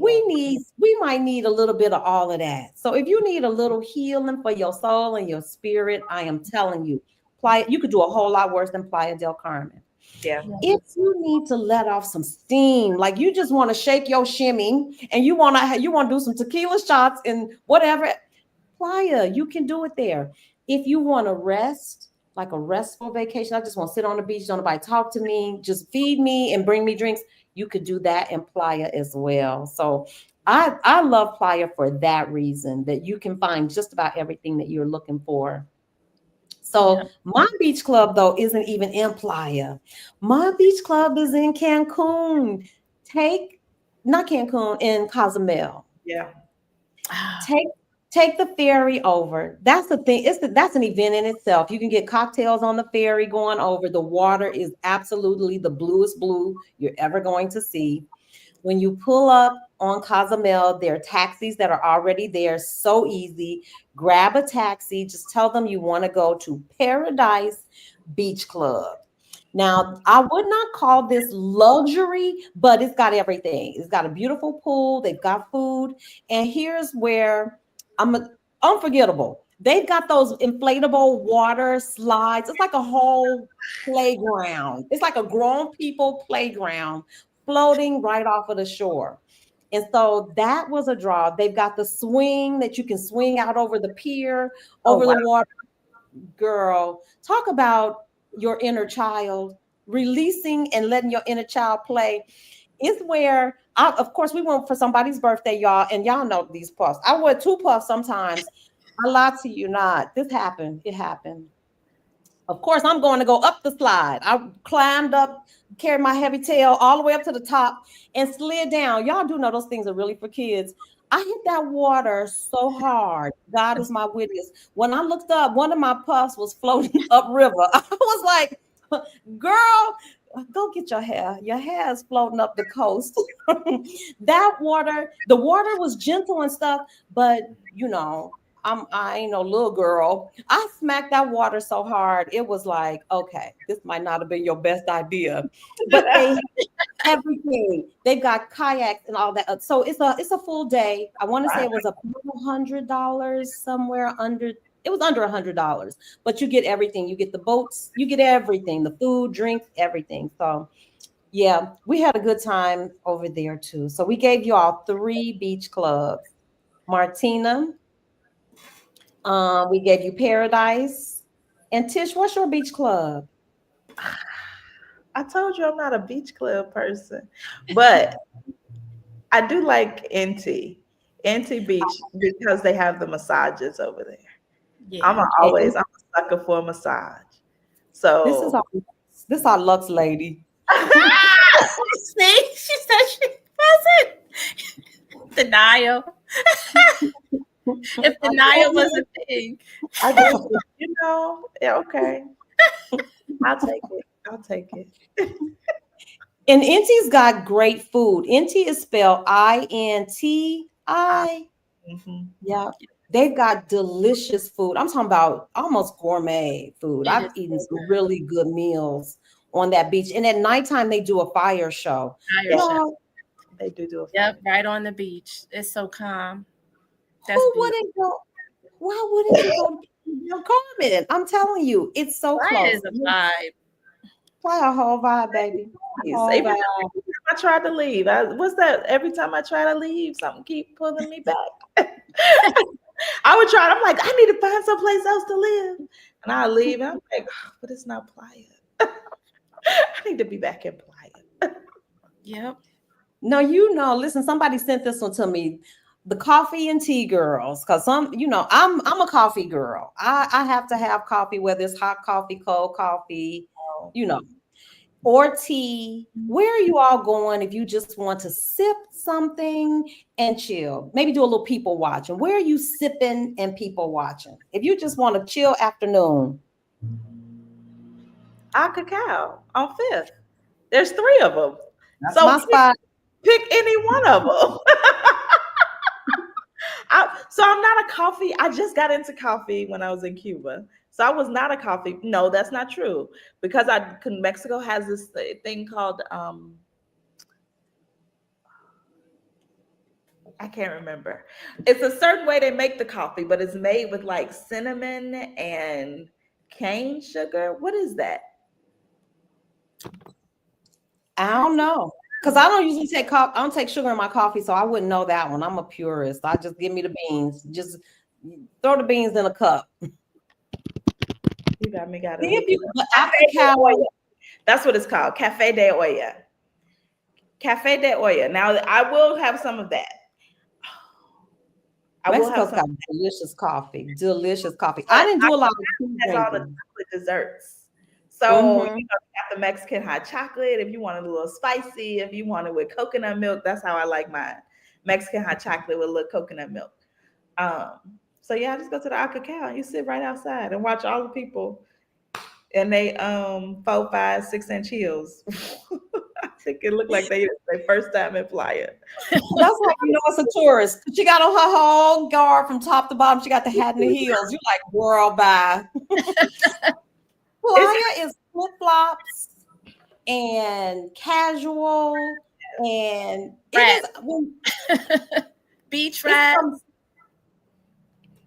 [SPEAKER 2] Yeah.
[SPEAKER 1] We might need a little bit of all of that. So if you need a little healing for your soul and your spirit, I am telling you, Playa, you could do a whole lot worse than Playa del Carmen.
[SPEAKER 2] Yeah.
[SPEAKER 1] If you need to let off some steam, like you just want to shake your shimmy and you want to do some tequila shots and whatever, Playa, you can do it there. If you want to rest, like a restful vacation, I just want to sit on the beach, don't nobody talk to me, just feed me and bring me drinks. You could do that in Playa as well. So I love Playa for that reason, that you can find just about everything that you're looking for.
[SPEAKER 3] Yeah.
[SPEAKER 1] So my beach club though isn't even in Playa. My beach club is in Cancun. Take Not Cancun, in Cozumel.
[SPEAKER 2] Yeah.
[SPEAKER 3] Ah,
[SPEAKER 1] Take take the ferry over. That's the thing. That's an event in itself. You can get cocktails on the ferry going over. The water is absolutely the bluest blue you're ever going to see. When you pull up on Cozumel, there are taxis that are already there. So easy. Grab a taxi. Just tell them you want to go to Paradise Beach Club. Now, I would not call this luxury, but it's got everything. It's got a beautiful pool. They've got food. And here's where unforgettable. They've got those inflatable water slides. It's like a whole playground. It's like a grown people playground floating right off of the shore. And so that was a draw. They've got the swing that you can swing out over the pier,
[SPEAKER 2] Oh
[SPEAKER 1] over
[SPEAKER 2] wow.
[SPEAKER 1] the water. Girl, talk about your inner child, releasing and letting your inner child play. It's where, of course, we went for somebody's birthday, y'all, and y'all know these puffs. I wear two puffs sometimes. I lie to you not. This happened. It happened. Of course, I'm going to go up the slide. I climbed up, carried my heavy tail all the way up to the top and slid down. Y'all do know those things are really for kids. I hit that water so hard. God is my witness. When I looked up, one of my puffs was floating upriver. I was like, girl, go get your hair. Your hair is floating up the coast. The water was gentle and stuff, but I ain't no little girl. I smacked that water so hard, it was like, okay, this might not have been your best idea. But they have everything. They've got kayaks and all that. So it's a full day. I want to say
[SPEAKER 2] Wow.
[SPEAKER 1] it was $100 somewhere under. It was under $100, but you get everything. You get the boats, you get everything, the food, drinks, everything. So yeah, we had a good time over there too. So we gave you all three beach clubs. Martina, we gave you Paradise. And Tish, what's your beach club?
[SPEAKER 2] I told you I'm not a beach club person, but I do like NT Beach because they have the massages over there.
[SPEAKER 3] yeah.
[SPEAKER 1] And
[SPEAKER 2] I'm a sucker for a massage.
[SPEAKER 1] this is
[SPEAKER 2] So
[SPEAKER 1] our Lux lady.
[SPEAKER 3] See, she said she wasn't. Denial. If denial was a thing.
[SPEAKER 2] I just, yeah, okay, I'll take it. I'll take it.
[SPEAKER 1] And Inti's got great food. Inti is spelled INTI.
[SPEAKER 2] Mhm.
[SPEAKER 1] Yeah. They've got delicious food. I'm talking about almost gourmet food.
[SPEAKER 3] It
[SPEAKER 1] I've
[SPEAKER 3] is
[SPEAKER 1] eaten
[SPEAKER 3] so
[SPEAKER 1] some
[SPEAKER 3] good.
[SPEAKER 1] really good meals on that beach. And at nighttime, they do a fire show.
[SPEAKER 3] Fire
[SPEAKER 2] Yeah,
[SPEAKER 3] show.
[SPEAKER 1] Y'all,
[SPEAKER 2] they do a fire.
[SPEAKER 3] Yep, right on the beach. It's so calm. That's
[SPEAKER 1] who
[SPEAKER 3] beautiful.
[SPEAKER 1] wouldn't go? Why wouldn't you go to Carmen? I'm telling you, it's so
[SPEAKER 3] Fire
[SPEAKER 1] close.
[SPEAKER 3] is a vibe.
[SPEAKER 1] Fly a whole vibe, baby.
[SPEAKER 2] Nice.
[SPEAKER 1] Whole
[SPEAKER 2] Even
[SPEAKER 1] vibe.
[SPEAKER 2] every time I try to leave, what's that? Every time I try to leave, something keep pulling me back. I would try. I'm like, I need to find someplace else to live, and I leave, and I'm like, "Oh, but it's not Playa. I need to be back in Playa."
[SPEAKER 3] Yep.
[SPEAKER 1] No, listen, somebody sent this one to me. The coffee and tea girls, because I'm a coffee girl. I have to have coffee, whether it's hot coffee, cold coffee,
[SPEAKER 2] Oh,
[SPEAKER 1] you know. or tea? Where are you all going if you just want to sip something and chill? Maybe do a little people watching. Where are you sipping and people watching? If you just want a chill afternoon.
[SPEAKER 2] Cacao on Fifth. There's three of them.
[SPEAKER 1] That's
[SPEAKER 2] So
[SPEAKER 1] my spot.
[SPEAKER 2] pick any one of them. So I'm not a coffee. I just got into coffee when I was in Cuba. So I was not a coffee. No, that's not true. Because Mexico has this thing called I can't remember. It's a certain way they make the coffee, but it's made with like cinnamon and cane sugar. What is that?
[SPEAKER 1] I don't know. Because I don't usually take coffee. I don't take sugar in my coffee, so I wouldn't know that one. I'm a purist. I just give me the beans. Just throw the beans in a cup.
[SPEAKER 2] You got me. Got
[SPEAKER 1] See
[SPEAKER 2] it.
[SPEAKER 1] if you cacao.
[SPEAKER 2] That's what it's called. Cafe de olla. Cafe de olla. Now I will have some of that. I will have
[SPEAKER 1] Mexico's got
[SPEAKER 2] some.
[SPEAKER 1] delicious coffee. Delicious coffee. I didn't do a lot of tea
[SPEAKER 2] Has all the
[SPEAKER 1] drinking.
[SPEAKER 2] chocolate desserts. So
[SPEAKER 1] Mhm.
[SPEAKER 2] you got the Mexican hot chocolate. If you want it a little spicy, if you want it with coconut milk, that's how I like mine. Mexican hot chocolate with a little coconut milk. So yeah, I just go to the cacao and you sit right outside and watch all the people and they 4, 5, 6 inch heels. I think it looked like they their first time in Playa.
[SPEAKER 1] That's how you know it's a tourist. She got on her whole guard from top to bottom. She got the hat and the heels. You're like, girl, bye. Playa is flip flops and casual, and it
[SPEAKER 3] Rap.
[SPEAKER 1] is when
[SPEAKER 3] Beach
[SPEAKER 1] it's
[SPEAKER 3] rap.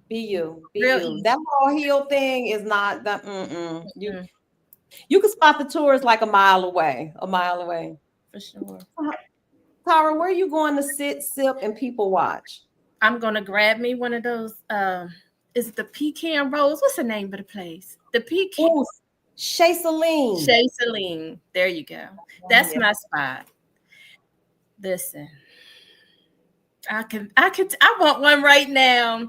[SPEAKER 1] be you, be
[SPEAKER 3] Real
[SPEAKER 1] you.
[SPEAKER 3] easy.
[SPEAKER 1] That whole heel thing is not that.
[SPEAKER 3] Mm,
[SPEAKER 1] You can spot the tourists like a mile away. A mile away.
[SPEAKER 3] for sure.
[SPEAKER 1] Tara, where are you going to sit, sip, and people watch?
[SPEAKER 3] I'm gonna grab me one of those. Is it the pecan rolls? What's the name of the place? The pecan.
[SPEAKER 1] Oh, Chez Celine.
[SPEAKER 3] Chez Celine. There you go. That's
[SPEAKER 2] Yeah.
[SPEAKER 3] my spot. Listen, I want one right now.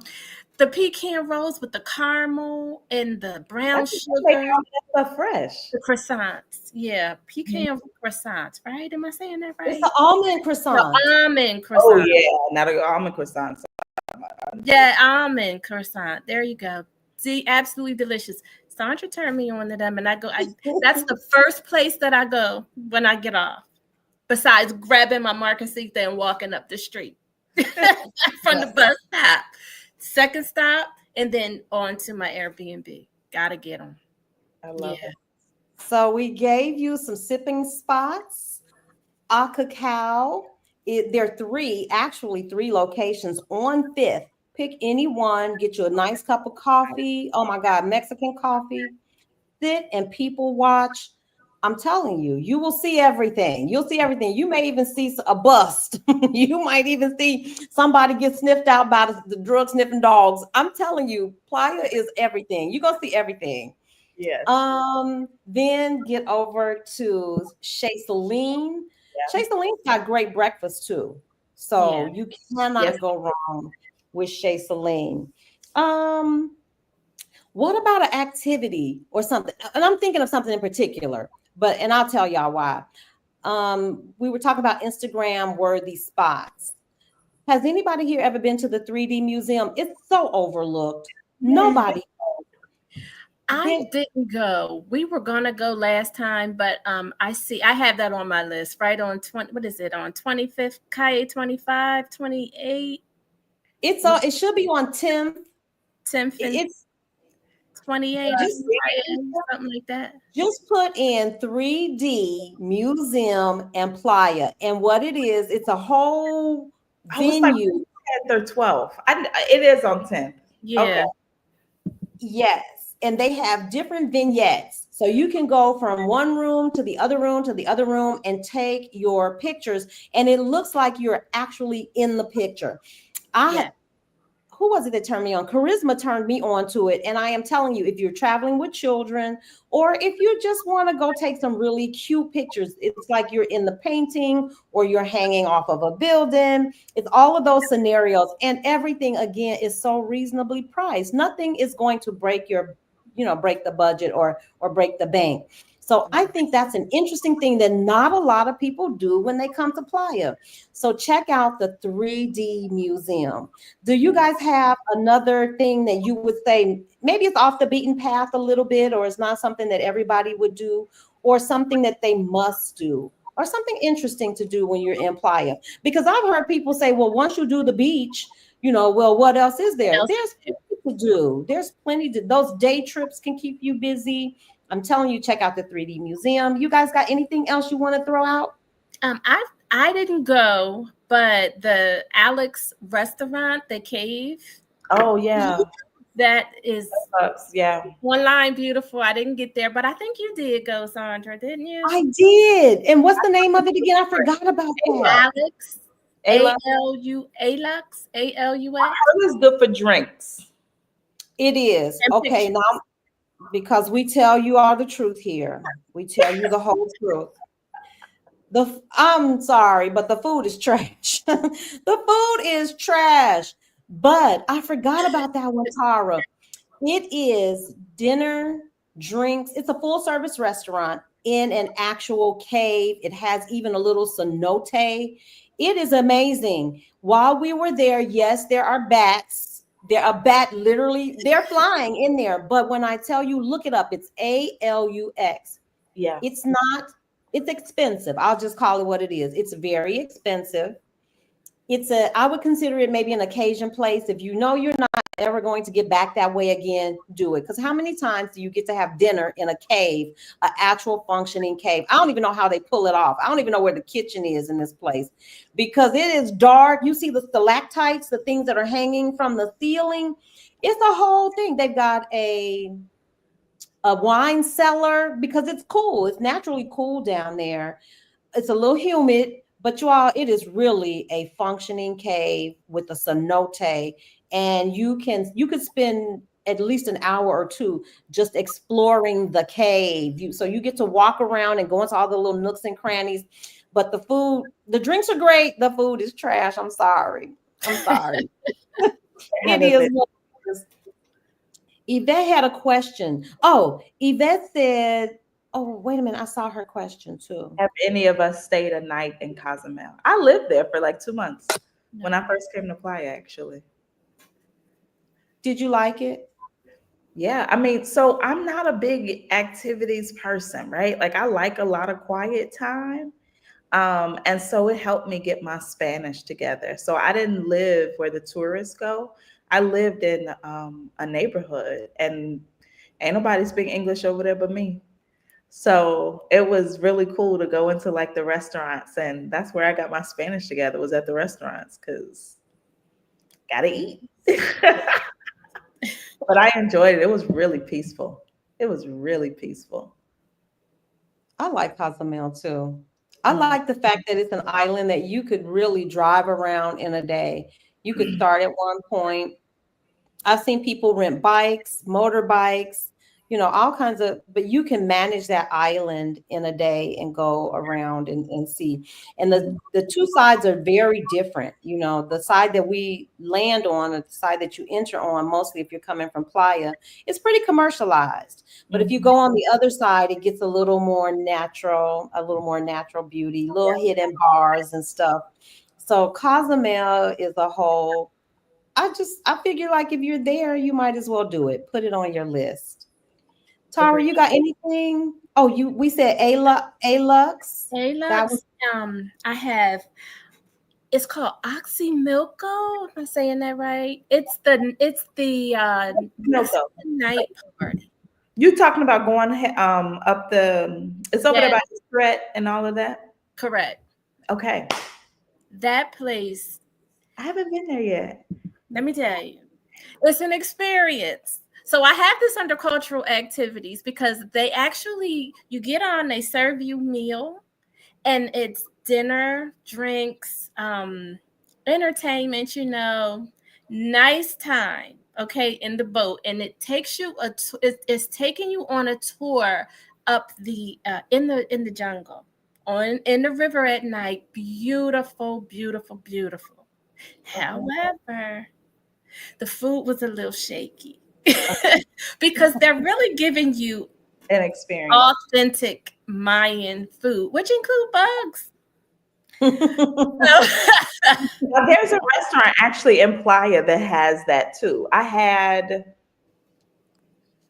[SPEAKER 3] The pecan rolls with the caramel and the brown
[SPEAKER 2] That's they
[SPEAKER 3] sugar,
[SPEAKER 2] all that stuff fresh.
[SPEAKER 3] the croissants. Yeah, pecan croissants. Right? Am I saying that
[SPEAKER 1] It's
[SPEAKER 3] right?
[SPEAKER 1] the almond
[SPEAKER 3] The
[SPEAKER 1] croissant.
[SPEAKER 3] almond
[SPEAKER 2] Oh
[SPEAKER 3] croissant.
[SPEAKER 2] yeah, not a almond croissants.
[SPEAKER 3] Yeah, almond croissant. There you go. See, absolutely delicious. Sandra turned me on to them, and that's the first place that I go when I get off. Besides grabbing my marquesita and walking up the street from the bus stop. Second stop, and then on to my Airbnb. Gotta get them.
[SPEAKER 2] I love
[SPEAKER 3] Yeah.
[SPEAKER 2] it.
[SPEAKER 1] So we gave you some sipping spots. Cacao. There are actually three locations on Fifth. Pick any one, get you a nice cup of coffee. Oh my God, Mexican coffee. Sit and people watch. I'm telling you, you will see everything. You'll see everything. You may even see a bust. You might even see somebody get sniffed out by the drug sniffing dogs. I'm telling you, Playa is everything. You're gonna see everything.
[SPEAKER 2] Yes.
[SPEAKER 1] Then get over to Chez Celine.
[SPEAKER 2] Yeah.
[SPEAKER 1] Chez Celine's got great breakfast too. So
[SPEAKER 3] Yeah.
[SPEAKER 1] you cannot
[SPEAKER 2] Yes.
[SPEAKER 1] go wrong with Chez Celine. What about an activity or something? And I'm thinking of something in particular, and I'll tell y'all why. We were talking about Instagram worthy spots. Has anybody here ever been to the 3D museum? It's so overlooked. Nobody.
[SPEAKER 3] I didn't go. We were gonna go last time, but I have that on my list, right on 20, what is it, on 25th, Kaye 25, 28,
[SPEAKER 1] It should be on 10th.
[SPEAKER 3] 10th and
[SPEAKER 1] It's
[SPEAKER 3] 28,
[SPEAKER 1] just
[SPEAKER 3] something like that.
[SPEAKER 1] just put in 3D museum and Playa, and what it is, it's a whole
[SPEAKER 2] I was like
[SPEAKER 1] venue.
[SPEAKER 2] 10th or 12th. It is on 10th.
[SPEAKER 3] Yeah.
[SPEAKER 2] Okay.
[SPEAKER 1] Yes, and they have different vignettes. So you can go from one room to the other room to the other room and take your pictures, and it looks like you're actually in the picture. Who was it that turned me on? Charisma turned me on to it. And I am telling you, if you're traveling with children, or if you just want to go take some really cute pictures, it's like you're in the painting or you're hanging off of a building. It's all of those scenarios. And everything, again, is so reasonably priced. Nothing is going to break the budget or break the bank. So I think that's an interesting thing that not a lot of people do when they come to Playa. So check out the 3D museum. Do you guys have another thing that you would say, maybe it's off the beaten path a little bit, or it's not something that everybody would do, or something that they must do, or something interesting to do when you're in Playa? Because I've heard people say, well, once you do the beach, well, what else is there? There's plenty to do. There's plenty to, those day trips can keep you busy. I'm telling you, check out the 3D museum. You guys got anything else you want to throw out?
[SPEAKER 3] I didn't go, but the Alex restaurant, the Cave.
[SPEAKER 2] Oh yeah.
[SPEAKER 3] That is
[SPEAKER 2] Yeah.
[SPEAKER 3] online beautiful. I didn't get there, but I think you did go, Sandra, didn't you?
[SPEAKER 1] I did. And what's the name of it again? I forgot about that.
[SPEAKER 3] Alex.
[SPEAKER 2] Ayla.
[SPEAKER 3] Alex. ALUX.
[SPEAKER 2] It was good for drinks.
[SPEAKER 1] It is.
[SPEAKER 3] And
[SPEAKER 1] Okay,
[SPEAKER 3] pictures.
[SPEAKER 1] now because we tell you all the truth here. We tell you the whole truth. I'm sorry, but the food is trash. The food is trash. But I forgot about that one, Tara. It is dinner, drinks. It's a full service restaurant in an actual cave. It has even a little cenote. It is amazing. While we were there, yes, there are bats. There are bat literally, they're flying in there. But when I tell you, look it up, it's ALUX.
[SPEAKER 2] Yeah.
[SPEAKER 1] It's not, it's expensive. I'll just call it what it is. It's very expensive. I would consider it maybe an occasion place. If you know you're not ever going to get back that way again, do it. Because how many times do you get to have dinner in a cave, an actual functioning cave? I don't even know how they pull it off. I don't even know where the kitchen is in this place because it is dark. You see the stalactites, the things that are hanging from the ceiling. It's a whole thing. They've got a wine cellar because it's cool. It's naturally cool down there. It's a little humid, but you all, it is really a functioning cave with a cenote, and you could spend at least an hour or two just exploring the cave. So you get to walk around and go into all the little nooks and crannies. But the drinks are great. The food is trash. I'm sorry. It is what it is. Yvette had a question. Oh, Yvette said, oh, wait a minute. I saw her question too.
[SPEAKER 2] Have any of us stayed a night in Cozumel? I lived there for like 2 months when I first came to Playa, actually.
[SPEAKER 1] Did you like it?
[SPEAKER 2] Yeah, I mean, so I'm not a big activities person, right? Like I like a lot of quiet time. And so it helped me get my Spanish together. So I didn't live where the tourists go. I lived in a neighborhood and ain't nobody speak English over there but me. So it was really cool to go into like the restaurants, and that's where I got my Spanish together, was at the restaurants because gotta eat. But I enjoyed it. It was really peaceful. It was really peaceful.
[SPEAKER 1] I like Cozumel too. I
[SPEAKER 2] Mhm.
[SPEAKER 1] like the fact that it's an island that you could really drive around in a day. You could start at one point. I've seen people rent bikes, motorbikes, all kinds of, but you can manage that island in a day and go around and see. And the two sides are very different. The side that we land on, or the side that you enter on, mostly if you're coming from Playa, it's pretty commercialized. But if you go on the other side, it gets a little more natural beauty, little hidden bars and stuff. So Cozumel is a whole, I figure like if you're there, you might as well do it. Put it on your list. Tara,
[SPEAKER 2] Agreed.
[SPEAKER 1] you got anything? Oh, we said Alux. That was
[SPEAKER 3] I have. It's called Oxymilco. Am I saying that right? It's the
[SPEAKER 2] No,
[SPEAKER 3] that's
[SPEAKER 2] go.
[SPEAKER 3] the night party.
[SPEAKER 2] You talking about going up the? It's over there
[SPEAKER 3] Yes,
[SPEAKER 2] by the threat and all of that.
[SPEAKER 3] correct.
[SPEAKER 2] Okay,
[SPEAKER 3] That place,
[SPEAKER 2] I haven't been there yet.
[SPEAKER 3] let me tell you, it's an experience. So I have this under cultural activities because you get on, they serve you meal, and it's dinner, drinks, entertainment, nice time, okay, in the boat. And it takes you it's taking you on a tour up in the jungle, in the river at night. Beautiful, beautiful, beautiful. However, the food was a little shaky because they're really giving you
[SPEAKER 2] An experience.
[SPEAKER 3] authentic Mayan food, which include bugs.
[SPEAKER 2] Well, there's a restaurant actually in Playa that has that too. They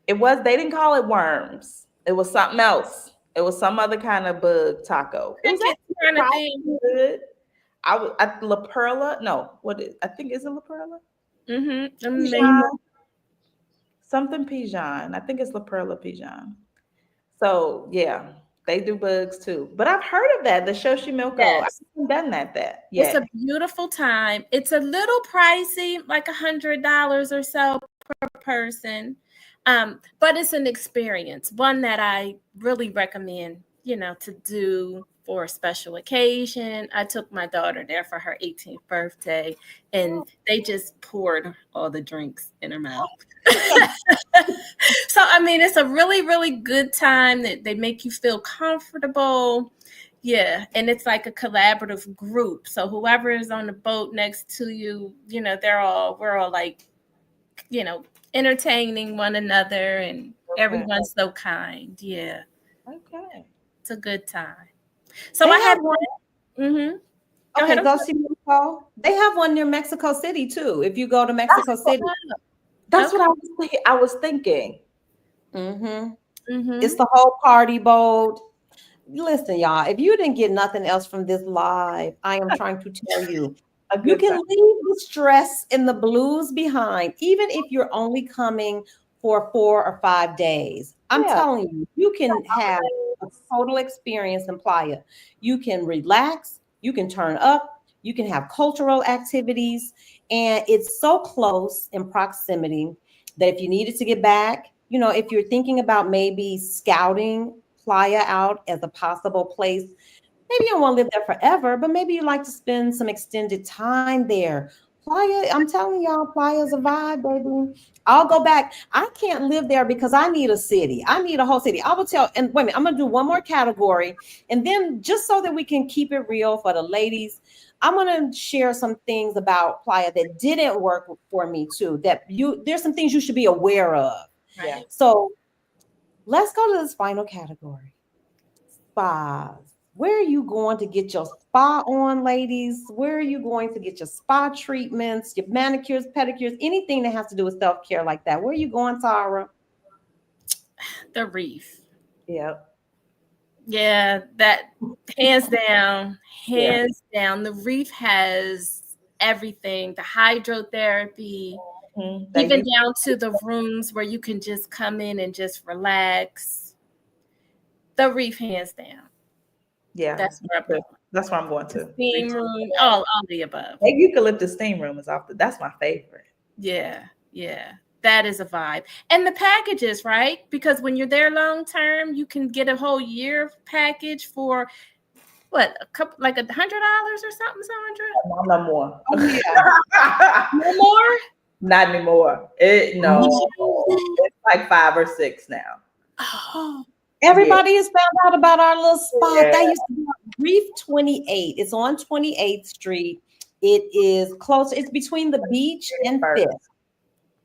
[SPEAKER 2] didn't call it worms. It was something else. It was some other kind of bug taco. It was
[SPEAKER 3] Cricket
[SPEAKER 2] actually
[SPEAKER 3] kind of
[SPEAKER 2] surprisingly
[SPEAKER 3] thing.
[SPEAKER 2] good. I was at La Perla. No, I think is it La Perla?
[SPEAKER 3] Amazing.
[SPEAKER 2] Pigeon. Something Pigeon. I think it's La Perla Pigeon. So yeah, they do bugs too. But I've heard of that, the Shoshimilko. I
[SPEAKER 3] Yes.
[SPEAKER 2] haven't done that
[SPEAKER 3] It's
[SPEAKER 2] yet.
[SPEAKER 3] a beautiful time. It's a little pricey, like $100 or so per person. But it's an experience, one that I really recommend, to do for a special occasion. I took my daughter there for her 18th birthday, and they just poured all the drinks in her mouth. So, I mean, it's a really, really good time that they make you feel comfortable. Yeah, and it's like a collaborative group. So whoever is on the boat next to you, we're all like, entertaining one another, and everyone's so kind. Yeah,
[SPEAKER 2] Okay.
[SPEAKER 3] it's a good time. So
[SPEAKER 1] They
[SPEAKER 3] I
[SPEAKER 1] have
[SPEAKER 3] had
[SPEAKER 1] one.
[SPEAKER 3] Mm-hmm. Go
[SPEAKER 1] Okay,
[SPEAKER 3] ahead.
[SPEAKER 1] go see Mexico. They have one near Mexico City too. If you go to Mexico City.
[SPEAKER 2] That's what I was thinking.
[SPEAKER 1] Mm-hmm. It's
[SPEAKER 3] Mm-hmm.
[SPEAKER 1] the whole party boat. Listen, y'all, if you didn't get nothing else from this live, I am trying to tell you,
[SPEAKER 2] A
[SPEAKER 1] you
[SPEAKER 2] good
[SPEAKER 1] can
[SPEAKER 2] time.
[SPEAKER 1] leave the stress and the blues behind, even if you're only coming for 4 or 5 days. I'm
[SPEAKER 2] Yeah.
[SPEAKER 1] telling you, you can have a total experience in Playa. You can relax, you can turn up, you can have cultural activities, and it's so close in proximity that if you needed to get back, if you're thinking about maybe scouting Playa out as a possible place. Maybe you don't want to live there forever, but maybe you like to spend some extended time there. Playa, I'm telling y'all, Playa's a vibe, baby. I'll go back. I can't live there because I need a city. I need a whole city. I will tell, and wait a minute, I'm gonna do one more category. And then just so that we can keep it real for the ladies, I'm gonna share some things about Playa that didn't work for me too. There's some things you should be aware of.
[SPEAKER 2] Yeah.
[SPEAKER 1] So let's go to this final category. Spas. Where are you going to get your spa on, ladies? Where are you going to get your spa treatments, your manicures, pedicures, anything that has to do with self-care like that? Where are you going, Tara?
[SPEAKER 3] The Reef.
[SPEAKER 2] Yep.
[SPEAKER 3] Yeah, that hands down,
[SPEAKER 2] Yeah.
[SPEAKER 3] hands down. The Reef has everything, the hydrotherapy,
[SPEAKER 2] Mhm.
[SPEAKER 3] even down to the rooms where you can just come in and just relax. The Reef, hands down.
[SPEAKER 2] Yeah.
[SPEAKER 3] That's where I'm going.
[SPEAKER 2] That's where I'm going
[SPEAKER 3] The
[SPEAKER 2] to.
[SPEAKER 3] steam room, all the above.
[SPEAKER 2] Maybe eucalyptus steam room is that's my favorite.
[SPEAKER 3] Yeah, yeah. That is a vibe. And the packages, right? Because when you're there long term, you can get a whole year package for what, a couple, like $100 or something, Sandra?
[SPEAKER 2] No more.
[SPEAKER 1] Oh, yeah.
[SPEAKER 3] No more?
[SPEAKER 2] Not anymore. No. It's like 5 or 6 now.
[SPEAKER 3] Oh,
[SPEAKER 1] Everybody has found out about our little spot.
[SPEAKER 2] Yeah.
[SPEAKER 1] That used to be Reef 28. It's on 28th Street. It is close. It's between the beach and
[SPEAKER 2] First.
[SPEAKER 1] 5th.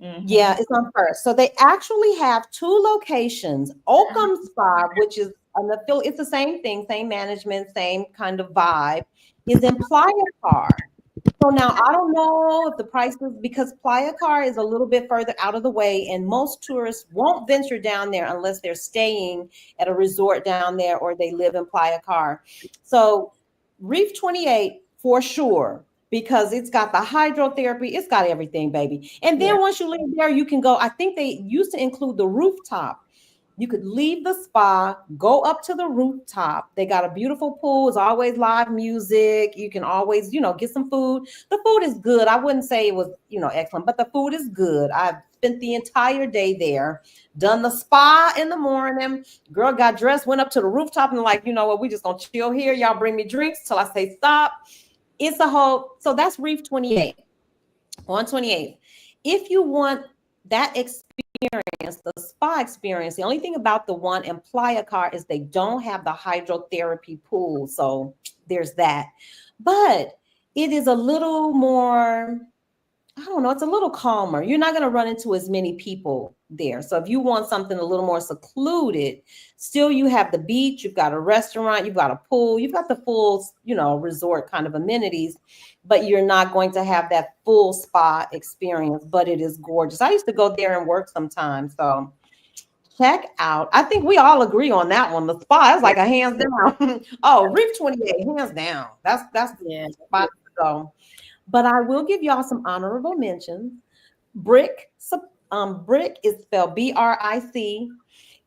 [SPEAKER 2] Mhm.
[SPEAKER 1] Yeah, it's on First. So they actually have 2 locations. Oakham Spa, which is an affiliate, it's the same thing, same management, same kind of vibe, is in Playa Car. So now I don't know if the prices, because Playa Car is a little bit further out of the way, and most tourists won't venture down there unless they're staying at a resort down there or they live in Playa Car. So Reef 28 for sure, because it's got the hydrotherapy, it's got everything, baby. And then once you leave there, you can go. I think they used to include the rooftop. You could leave the spa, go up to the rooftop. They got a beautiful pool. It's always live music. You can always, get some food. The food is good. I wouldn't say it was, excellent, but the food is good. I've spent the entire day there, done the spa in the morning. Girl got dressed, went up to the rooftop and like, you know what, we just gonna chill here. Y'all bring me drinks till I say stop. It's a whole, so that's Reef 28 on 28. If you want that experience, the spa experience, the only thing about the one in Playa Car is they don't have the hydrotherapy pool. So there's that. But it is a little more I don't know, it's a little calmer. You're not going to run into as many people there. So if you want something a little more secluded, still you have the beach, you've got a restaurant, you've got a pool, you've got the full, resort kind of amenities, but you're not going to have that full spa experience, but it is gorgeous. I used to go there and work sometimes. So check out. I think we all agree on that one. The spa is like a hands down. Oh, Reef 28, hands down. That's the
[SPEAKER 3] Yeah.
[SPEAKER 1] spot to go. But I will give y'all some honorable mentions. Brick, Brick is spelled BRIC.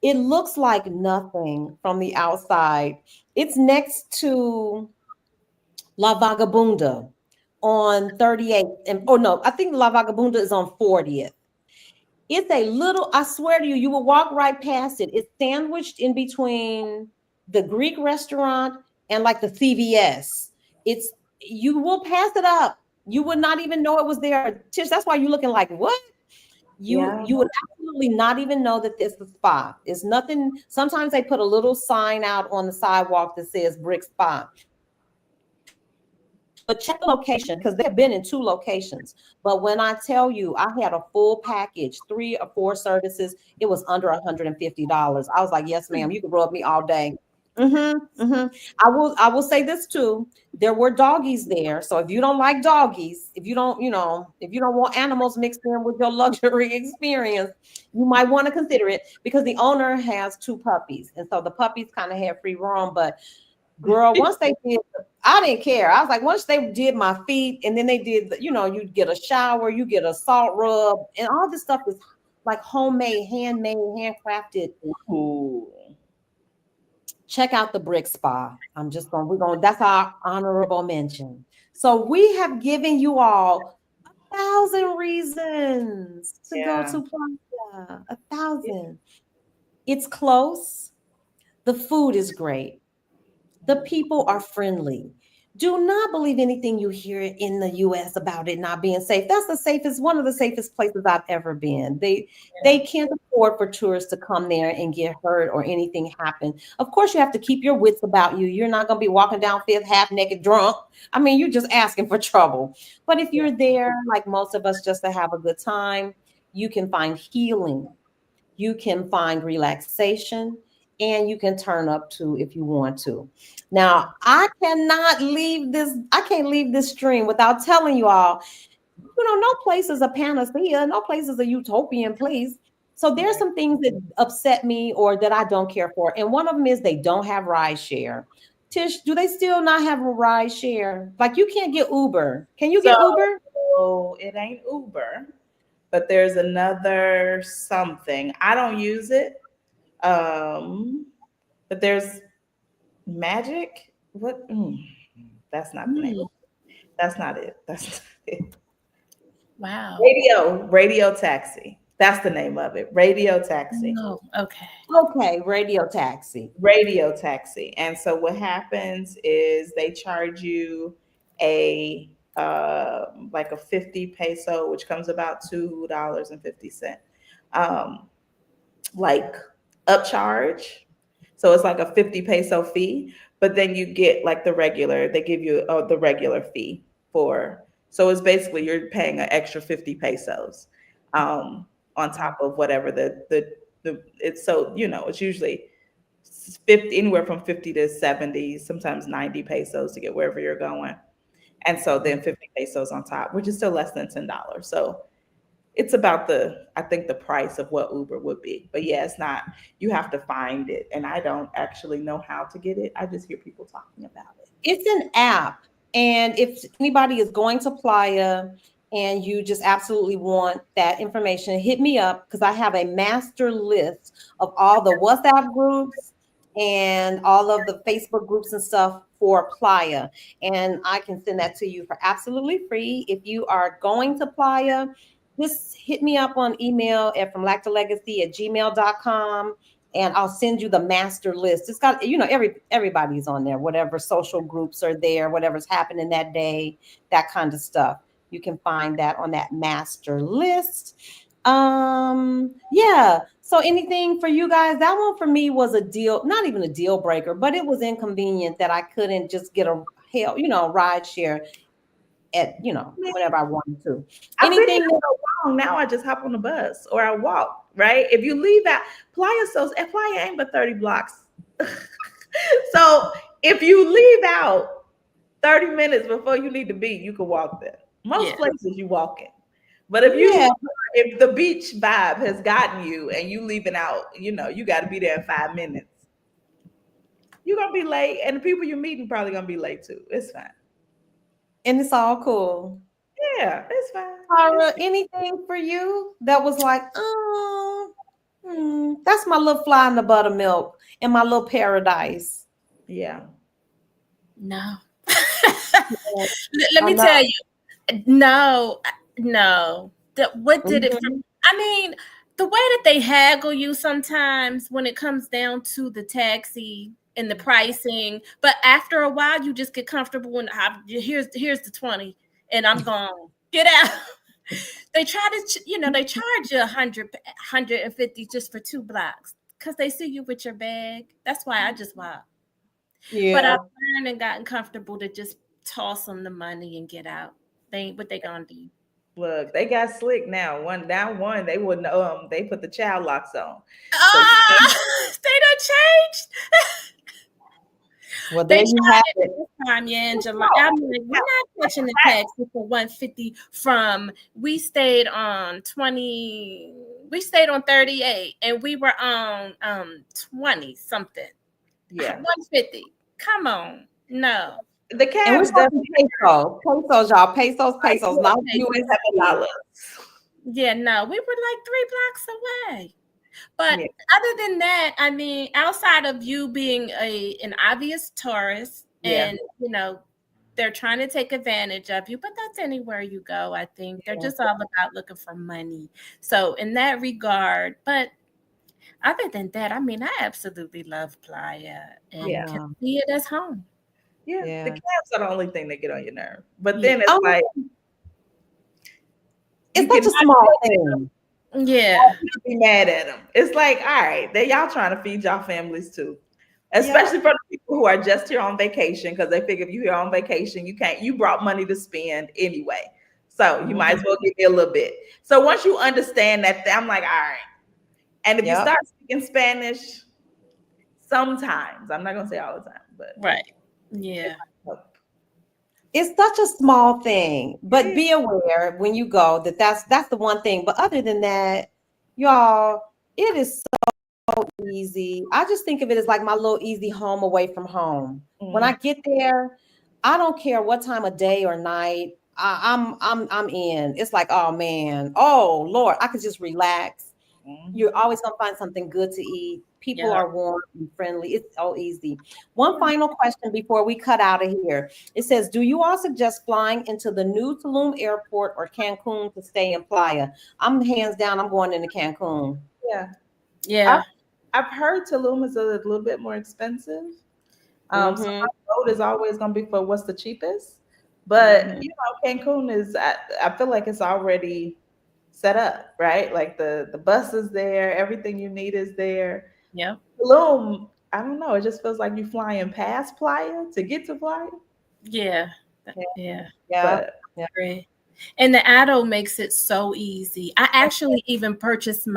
[SPEAKER 1] It looks like nothing from the outside. It's next to La Vagabunda on 38th. And oh no, I think La Vagabunda is on 40th. It's a little, I swear to you, you will walk right past it. It's sandwiched in between the Greek restaurant and like the CVS. It's You will pass it up. You would not even know it was there. Tish, that's why you're looking like, what? You
[SPEAKER 2] Yeah.
[SPEAKER 1] you would absolutely not even know that this is a spa. It's nothing. Sometimes they put a little sign out on the sidewalk that says Brick Spa. But check the location because they've been in 2 locations. But when I tell you I had a full package, 3 or 4 services, it was under $150. I was like, yes, ma'am, you can rub me all day. I will say this too. There were doggies there. So if you don't like doggies, if you don't want animals mixed in with your luxury experience, you might want to consider it because the owner has 2 puppies. And so the puppies kind of had free roam. But girl, once they did, I didn't care. I was like, once they did my feet and then they did, you get a shower, you get a salt rub, and all this stuff is like homemade, handmade, handcrafted.
[SPEAKER 2] Ooh.
[SPEAKER 1] Check out the Brick Spa. That's our honorable mention. So we have given you all 1,000 reasons to go
[SPEAKER 2] Yeah.
[SPEAKER 1] to Playa. 1,000. It's close. The food is great. The people are friendly. Do not believe anything you hear in the US about it not being safe. That's one of the safest places I've ever been. They can't afford for tourists to come there and get hurt or anything happen. Of course, you have to keep your wits about you. You're not going to be walking down Fifth half naked drunk. I mean, you're just asking for trouble. But if you're there, like most of us, just to have a good time, you can find healing, you can find relaxation, and you can turn up too if you want to. Now, I can't leave this stream without telling you all, no place is a panacea, no place is a utopian place. So there's
[SPEAKER 2] Right.
[SPEAKER 1] some things that upset me or that I don't care for. And one of them is they don't have ride share. Tish, do they still not have a ride share? Like you can't get Uber. Can you
[SPEAKER 2] So
[SPEAKER 1] get Uber?
[SPEAKER 2] it ain't Uber, but there's another something. I don't use it. Um, but there's Magic. What? That's not the name.
[SPEAKER 3] Hmm.
[SPEAKER 2] That's not it. That's not it.
[SPEAKER 3] Wow.
[SPEAKER 2] Radio taxi. That's the name of it. Radio taxi.
[SPEAKER 3] Oh, okay.
[SPEAKER 1] Okay, radio taxi.
[SPEAKER 2] Radio taxi. And so what happens is they charge you a like a 50 peso, which comes about $2.50. Um, like upcharge. So it's like a 50 peso fee, but then you get like they give you the regular fee for, so it's basically you're paying an extra 50 pesos on top of whatever it's, so, it's usually 50, anywhere from 50 to 70, sometimes 90 pesos to get wherever you're going. And so then 50 pesos on top, which is still less than $10. So it's about I think the price of what Uber would be. But yeah, it's not, you have to find it. And I don't actually know how to get it. I just hear people talking about it.
[SPEAKER 1] It's an app. And if anybody is going to Playa and you just absolutely want that information, hit me up because I have a master list of all the WhatsApp groups and all of the Facebook groups and stuff for Playa. And I can send that to you for absolutely free. If you are going to Playa, just hit me up on email at fromlactolegacy@gmail.com and I'll send you the master list. It's got, everybody's on there, whatever social groups are there, whatever's happening that day, that kind of stuff. You can find that on that master list. Yeah. So anything for you guys? That one for me was a deal, not even a deal breaker, but it was inconvenient that I couldn't just get a ride share. at whenever I wanted to.
[SPEAKER 2] I've been
[SPEAKER 1] Anything
[SPEAKER 2] here so long. Now I just hop on the bus or I walk. Right? If you leave out Playa ain't but 30 blocks. So if you leave out 30 minutes before you need to be, you can walk there. Most
[SPEAKER 3] Yeah.
[SPEAKER 2] places you walk in. But
[SPEAKER 1] Yeah,
[SPEAKER 2] if the beach vibe has gotten you and you leaving out, you got to be there in 5 minutes. You're gonna be late, and the people you're meeting probably gonna be late too. It's fine.
[SPEAKER 1] and it's all cool.
[SPEAKER 2] Yeah, it's fine.
[SPEAKER 1] Tara, anything for you that was like, that's my little fly in the buttermilk and my little paradise.
[SPEAKER 2] Yeah.
[SPEAKER 3] No.
[SPEAKER 1] Yeah,
[SPEAKER 3] Let
[SPEAKER 1] I
[SPEAKER 3] me
[SPEAKER 1] know.
[SPEAKER 3] tell you. No, no. What did it for?
[SPEAKER 1] Mhm.
[SPEAKER 3] I mean, the way that they haggle you sometimes when it comes down to the taxi and the pricing, but after a while you just get comfortable and here's the 20 and I'm gone. Get out. They try to, they charge you 150 just for 2 blocks because they see you with your bag. That's why I just walk. But I've
[SPEAKER 1] Yeah.
[SPEAKER 3] learned and gotten comfortable to just toss them the money and get out. They ain't what they gonna do.
[SPEAKER 2] Look, they got slick now. One, they wouldn't they put the child locks on. So
[SPEAKER 3] Ah, they done changed.
[SPEAKER 1] Well,
[SPEAKER 3] They
[SPEAKER 1] there you have
[SPEAKER 3] tried it
[SPEAKER 1] it.
[SPEAKER 3] this time, yeah, in July.
[SPEAKER 2] no,
[SPEAKER 3] I'm like, we're not touching the taxi for 150 from we stayed on 20, we stayed on 38 and we were on 20 something.
[SPEAKER 2] yeah.
[SPEAKER 3] 150. Come on. No.
[SPEAKER 2] The
[SPEAKER 1] And we're
[SPEAKER 2] cabs
[SPEAKER 1] talking
[SPEAKER 2] definitely
[SPEAKER 1] pesos, pesos, y'all, pesos,
[SPEAKER 2] like
[SPEAKER 1] pesos, not USD.
[SPEAKER 2] $7.
[SPEAKER 3] Yeah, no. We were like 3 blocks away. But
[SPEAKER 2] Yeah,
[SPEAKER 3] other than that, I mean, outside of you being an obvious tourist
[SPEAKER 2] yeah,
[SPEAKER 3] and, they're trying to take advantage of you, but that's anywhere you go, I think. They're
[SPEAKER 1] Yeah.
[SPEAKER 3] just all about looking for money. So in that regard, but other than that, I mean, I absolutely love Playa and
[SPEAKER 2] yeah,
[SPEAKER 3] can
[SPEAKER 1] Yeah.
[SPEAKER 3] see it as home.
[SPEAKER 2] yeah. The
[SPEAKER 1] Yeah.
[SPEAKER 2] cabs are the only thing that get on your nerve. But
[SPEAKER 3] Yeah.
[SPEAKER 2] then it's
[SPEAKER 1] Oh,
[SPEAKER 2] like you
[SPEAKER 1] it's such
[SPEAKER 2] can
[SPEAKER 1] a small thing.
[SPEAKER 3] Yeah.
[SPEAKER 2] be mad at them. It's like, all right, they y'all trying to feed y'all families too.
[SPEAKER 1] Yeah.
[SPEAKER 2] Especially for the people who are just here on vacation, because they figure if you're here on vacation, you brought money to spend anyway. So you might
[SPEAKER 1] Mhm.
[SPEAKER 2] as well give me a little bit. So once you understand that, I'm like, all right. And if you
[SPEAKER 1] Yep.
[SPEAKER 2] start speaking Spanish, sometimes, I'm not gonna say all the time, but
[SPEAKER 3] Right.
[SPEAKER 2] it
[SPEAKER 3] Yeah.
[SPEAKER 2] might help.
[SPEAKER 1] It's such a small thing, but
[SPEAKER 2] It
[SPEAKER 1] be aware when you go that that's the one thing. But other than that, y'all, it is easy. I just think of it as like my little easy home away from home. When I
[SPEAKER 2] is.
[SPEAKER 1] get there, I don't care what time of day or night. I'm in. It's like, oh man, oh Lord, I could just relax. You're
[SPEAKER 2] Mhm.
[SPEAKER 1] always gonna find something good to eat. People
[SPEAKER 3] Yeah.
[SPEAKER 1] are warm and friendly. It's so easy. One final question before we cut out of here. It says, do you all suggest flying into the new Tulum airport or Cancun to stay in Playa? I'm hands down, I'm going into Cancun.
[SPEAKER 2] Yeah. I've,
[SPEAKER 3] Yeah.
[SPEAKER 2] I've heard Tulum is a little bit more expensive. So
[SPEAKER 1] Mm-hmm.
[SPEAKER 2] my vote is always going to be for what's the cheapest. But
[SPEAKER 1] Mm-hmm.
[SPEAKER 2] Cancun is. I feel like it's already set up, right? Like the bus is there, everything you need is there.
[SPEAKER 3] Yeah.
[SPEAKER 2] Tulum, I don't know. It just feels like you flying past Playa to get to Playa.
[SPEAKER 3] Yeah.
[SPEAKER 1] Yeah.
[SPEAKER 3] Yeah.
[SPEAKER 1] Yeah.
[SPEAKER 2] But
[SPEAKER 1] Yeah.
[SPEAKER 3] Agree. And the Addo makes it so easy. I actually even purchased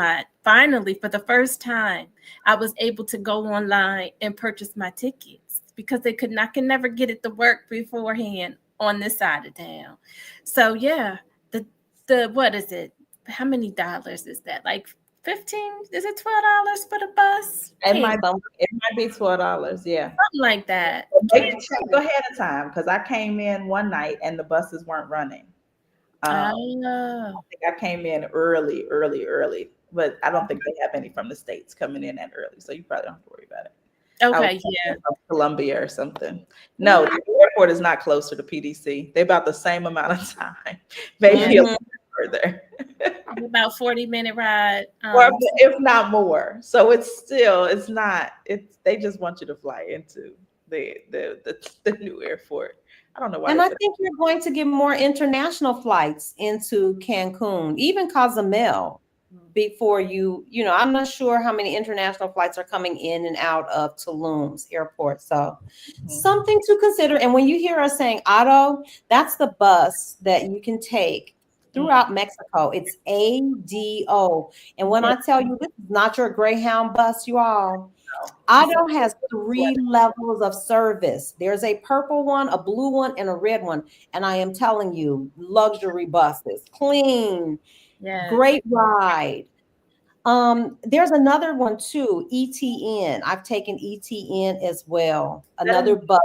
[SPEAKER 3] finally, for the first time, I was able to go online and purchase my tickets because I can never get it to work beforehand on this side of town. So yeah, what is it? How many dollars is that? Like 15? Is it $12 for the bus?
[SPEAKER 2] it
[SPEAKER 3] Can't
[SPEAKER 2] might it might be $12. Yeah.
[SPEAKER 3] something like that.
[SPEAKER 2] Make
[SPEAKER 3] Can't
[SPEAKER 2] check ahead of time because I came in one night and the buses weren't running. Um,
[SPEAKER 3] Oh,
[SPEAKER 2] think I came in early, early, early, but I don't think they have any from the States coming in that early. So you probably don't have to worry about it. I was
[SPEAKER 3] okay, yeah.
[SPEAKER 2] from Columbia or something. No,
[SPEAKER 3] Mm,
[SPEAKER 2] the airport is not closer to PDC. They're about the same amount of time,
[SPEAKER 3] yeah,
[SPEAKER 2] maybe a
[SPEAKER 1] Mm-hmm.
[SPEAKER 2] little bit further,
[SPEAKER 3] about 40-minute ride.
[SPEAKER 2] or if not more. So it's not. They just want you to fly into the new airport. I don't know why
[SPEAKER 1] And
[SPEAKER 2] they
[SPEAKER 1] I
[SPEAKER 2] put.
[SPEAKER 1] think you're going to get more international flights into Cancun, even Cozumel. before I'm not sure how many international flights are coming in and out of Tulum's airport. So
[SPEAKER 2] Mhm.
[SPEAKER 1] something to consider. And when you hear us saying auto, that's the bus that you can take
[SPEAKER 2] Mm.
[SPEAKER 1] throughout Mexico. It's ADO. And when
[SPEAKER 2] Yeah.
[SPEAKER 1] I tell you this is not your Greyhound bus, you all,
[SPEAKER 2] It's
[SPEAKER 1] Auto has
[SPEAKER 2] a-
[SPEAKER 1] three levels of service. There's a purple one, a blue one, and a red one. And I am telling you, luxury buses, clean,
[SPEAKER 3] Yes.
[SPEAKER 1] great ride. There's another one too, ETN. I've taken ETN as well.
[SPEAKER 2] that
[SPEAKER 1] Another
[SPEAKER 2] is-
[SPEAKER 1] bus.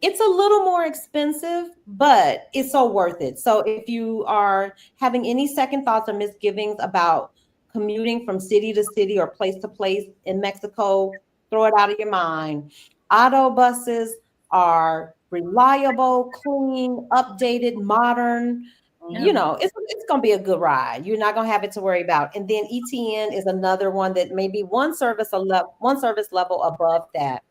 [SPEAKER 1] It's a little more expensive, but it's so worth it. So if you are having any second thoughts or misgivings about commuting from city to city or place to place in Mexico, throw it out of your mind. Auto buses are reliable, clean, updated, modern.
[SPEAKER 3] Yep.
[SPEAKER 1] It's going to be a good ride. You're not going to have it to worry about. And then ETN is another one that may be one service level above that.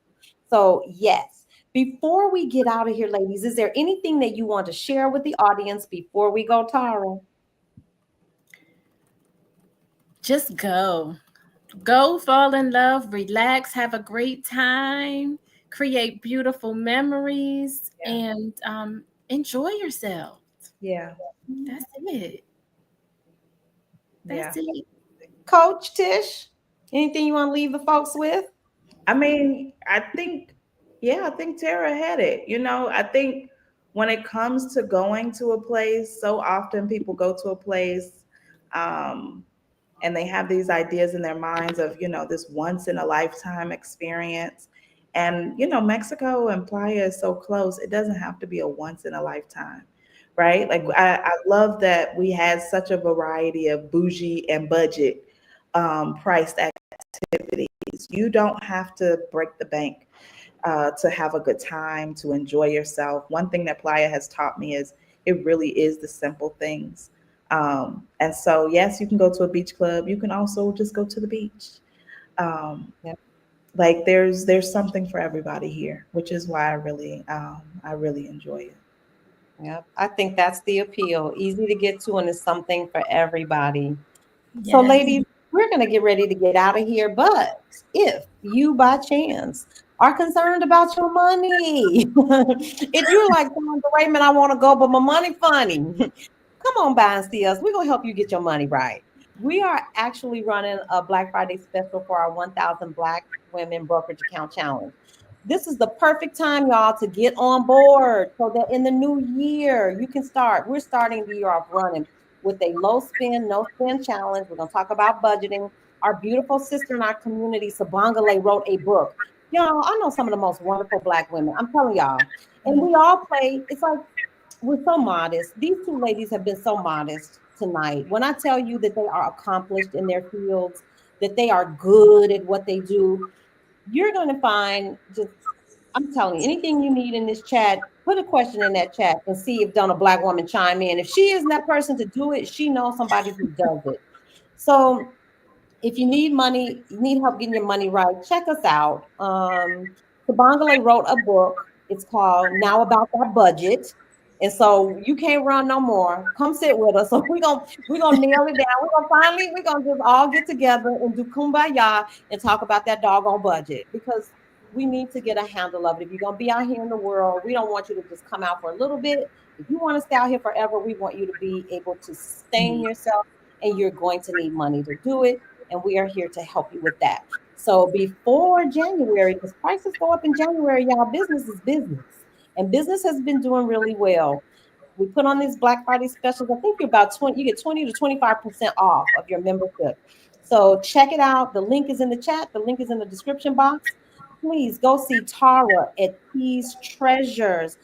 [SPEAKER 1] So yes. Before we get out of here, ladies, is there anything that you want to share with the audience before we go, Tara?
[SPEAKER 3] Just go. Go, fall in love, relax, have a great time, create beautiful memories,
[SPEAKER 2] yeah.
[SPEAKER 3] and enjoy yourself.
[SPEAKER 2] Yeah.
[SPEAKER 3] That's it.
[SPEAKER 2] Yeah.
[SPEAKER 3] That's it.
[SPEAKER 1] Coach Tish, anything you want to leave the folks with?
[SPEAKER 2] I mean, I think Tara had it. I think when it comes to going to a place, so often people go to a place, um, and they have these ideas in their minds of, this once in a lifetime experience. And, Mexico and Playa is so close. It doesn't have to be a once in a lifetime, right? Like, I love that we had such a variety of bougie and budget priced activities. You don't have to break the bank to have a good time, to enjoy yourself. One thing that Playa has taught me is it really is the simple things. And so, yes, you can go to a beach club. You can also just go to the beach. Um,
[SPEAKER 1] Yep,
[SPEAKER 2] like there's something for everybody here, which is why I really enjoy it.
[SPEAKER 1] yep. I think that's the appeal. Easy to get to, and it's something for everybody. So,
[SPEAKER 3] Yes.
[SPEAKER 1] ladies, we're going to get ready to get out of here. But if you, by chance, are concerned about your money, if you're like, wait a minute, I want to go, but my money funny, come on by and see us. We're going to help you get your money right. We are actually running a Black Friday special for our 1,000 Black Women Brokerage Account Challenge. This is the perfect time, y'all, to get on board so that in the new year you can start. We're starting the year off running with a low spend, no spend challenge. We're going to talk about budgeting. Our beautiful sister in our community, Sabangale, wrote a book. Y'all, I know some of the most wonderful Black women. I'm telling y'all. And we all play, it's like we're so modest. These two ladies have been so modest tonight. When I tell you that they are accomplished in their fields, that they are good at what they do, you're going to find just, I'm telling you, anything you need in this chat, put a question in that chat and see if don't a Black woman chime in. If she isn't that person to do it, she knows somebody who does it. So if you need money, you need help getting your money right, check us out. Sabangale wrote a book. It's called Now About That Budget. And so you can't run no more. Come sit with us. So we're gonna nail it down. We're gonna just all get together and do kumbaya and talk about that doggone budget because we need to get a handle of it. If you're gonna be out here in the world, we don't want you to just come out for a little bit. If you want to stay out here forever, we want you to be able to sustain
[SPEAKER 2] Mhm.
[SPEAKER 1] yourself, and you're going to need money to do it, and we are here to help you with that. So before January, because prices go up in January, y'all, business is business. And business has been doing really well. We put on these Black Friday specials. I think you're about 20, you get 20 to 25% off of your membership. So check it out. The link is in the chat, the link is in the description box. Please go see Tara at T's Treasures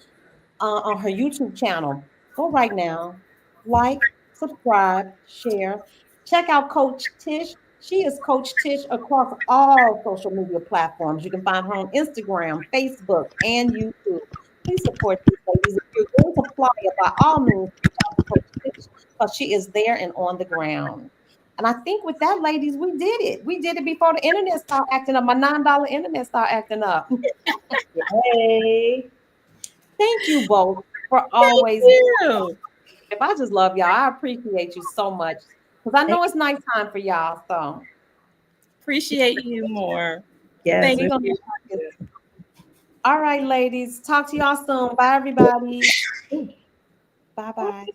[SPEAKER 1] on her YouTube channel. Go right now, like, subscribe, share. Check out Coach Tish. She is Coach Tish across all social media platforms. You can find her on Instagram, Facebook, and YouTube. Please support these ladies. If you're going to apply, by all means, reach out to Coach Tish because she is there and on the ground. And I think with that, ladies, we did it. We did it before the internet started acting up. My $9 internet started acting up.
[SPEAKER 2] Hey.
[SPEAKER 1] Thank you both for
[SPEAKER 3] Thank
[SPEAKER 1] always.
[SPEAKER 3] you.
[SPEAKER 1] If I just love y'all, I appreciate you so much. because I know it's nighttime for y'all. So
[SPEAKER 3] Appreciate you more.
[SPEAKER 2] Yes,
[SPEAKER 3] Thank
[SPEAKER 1] we
[SPEAKER 2] we
[SPEAKER 1] gonna
[SPEAKER 3] you.
[SPEAKER 2] appreciate
[SPEAKER 1] all right, ladies. Talk to y'all soon. Bye, everybody.
[SPEAKER 2] it.
[SPEAKER 1] Bye bye.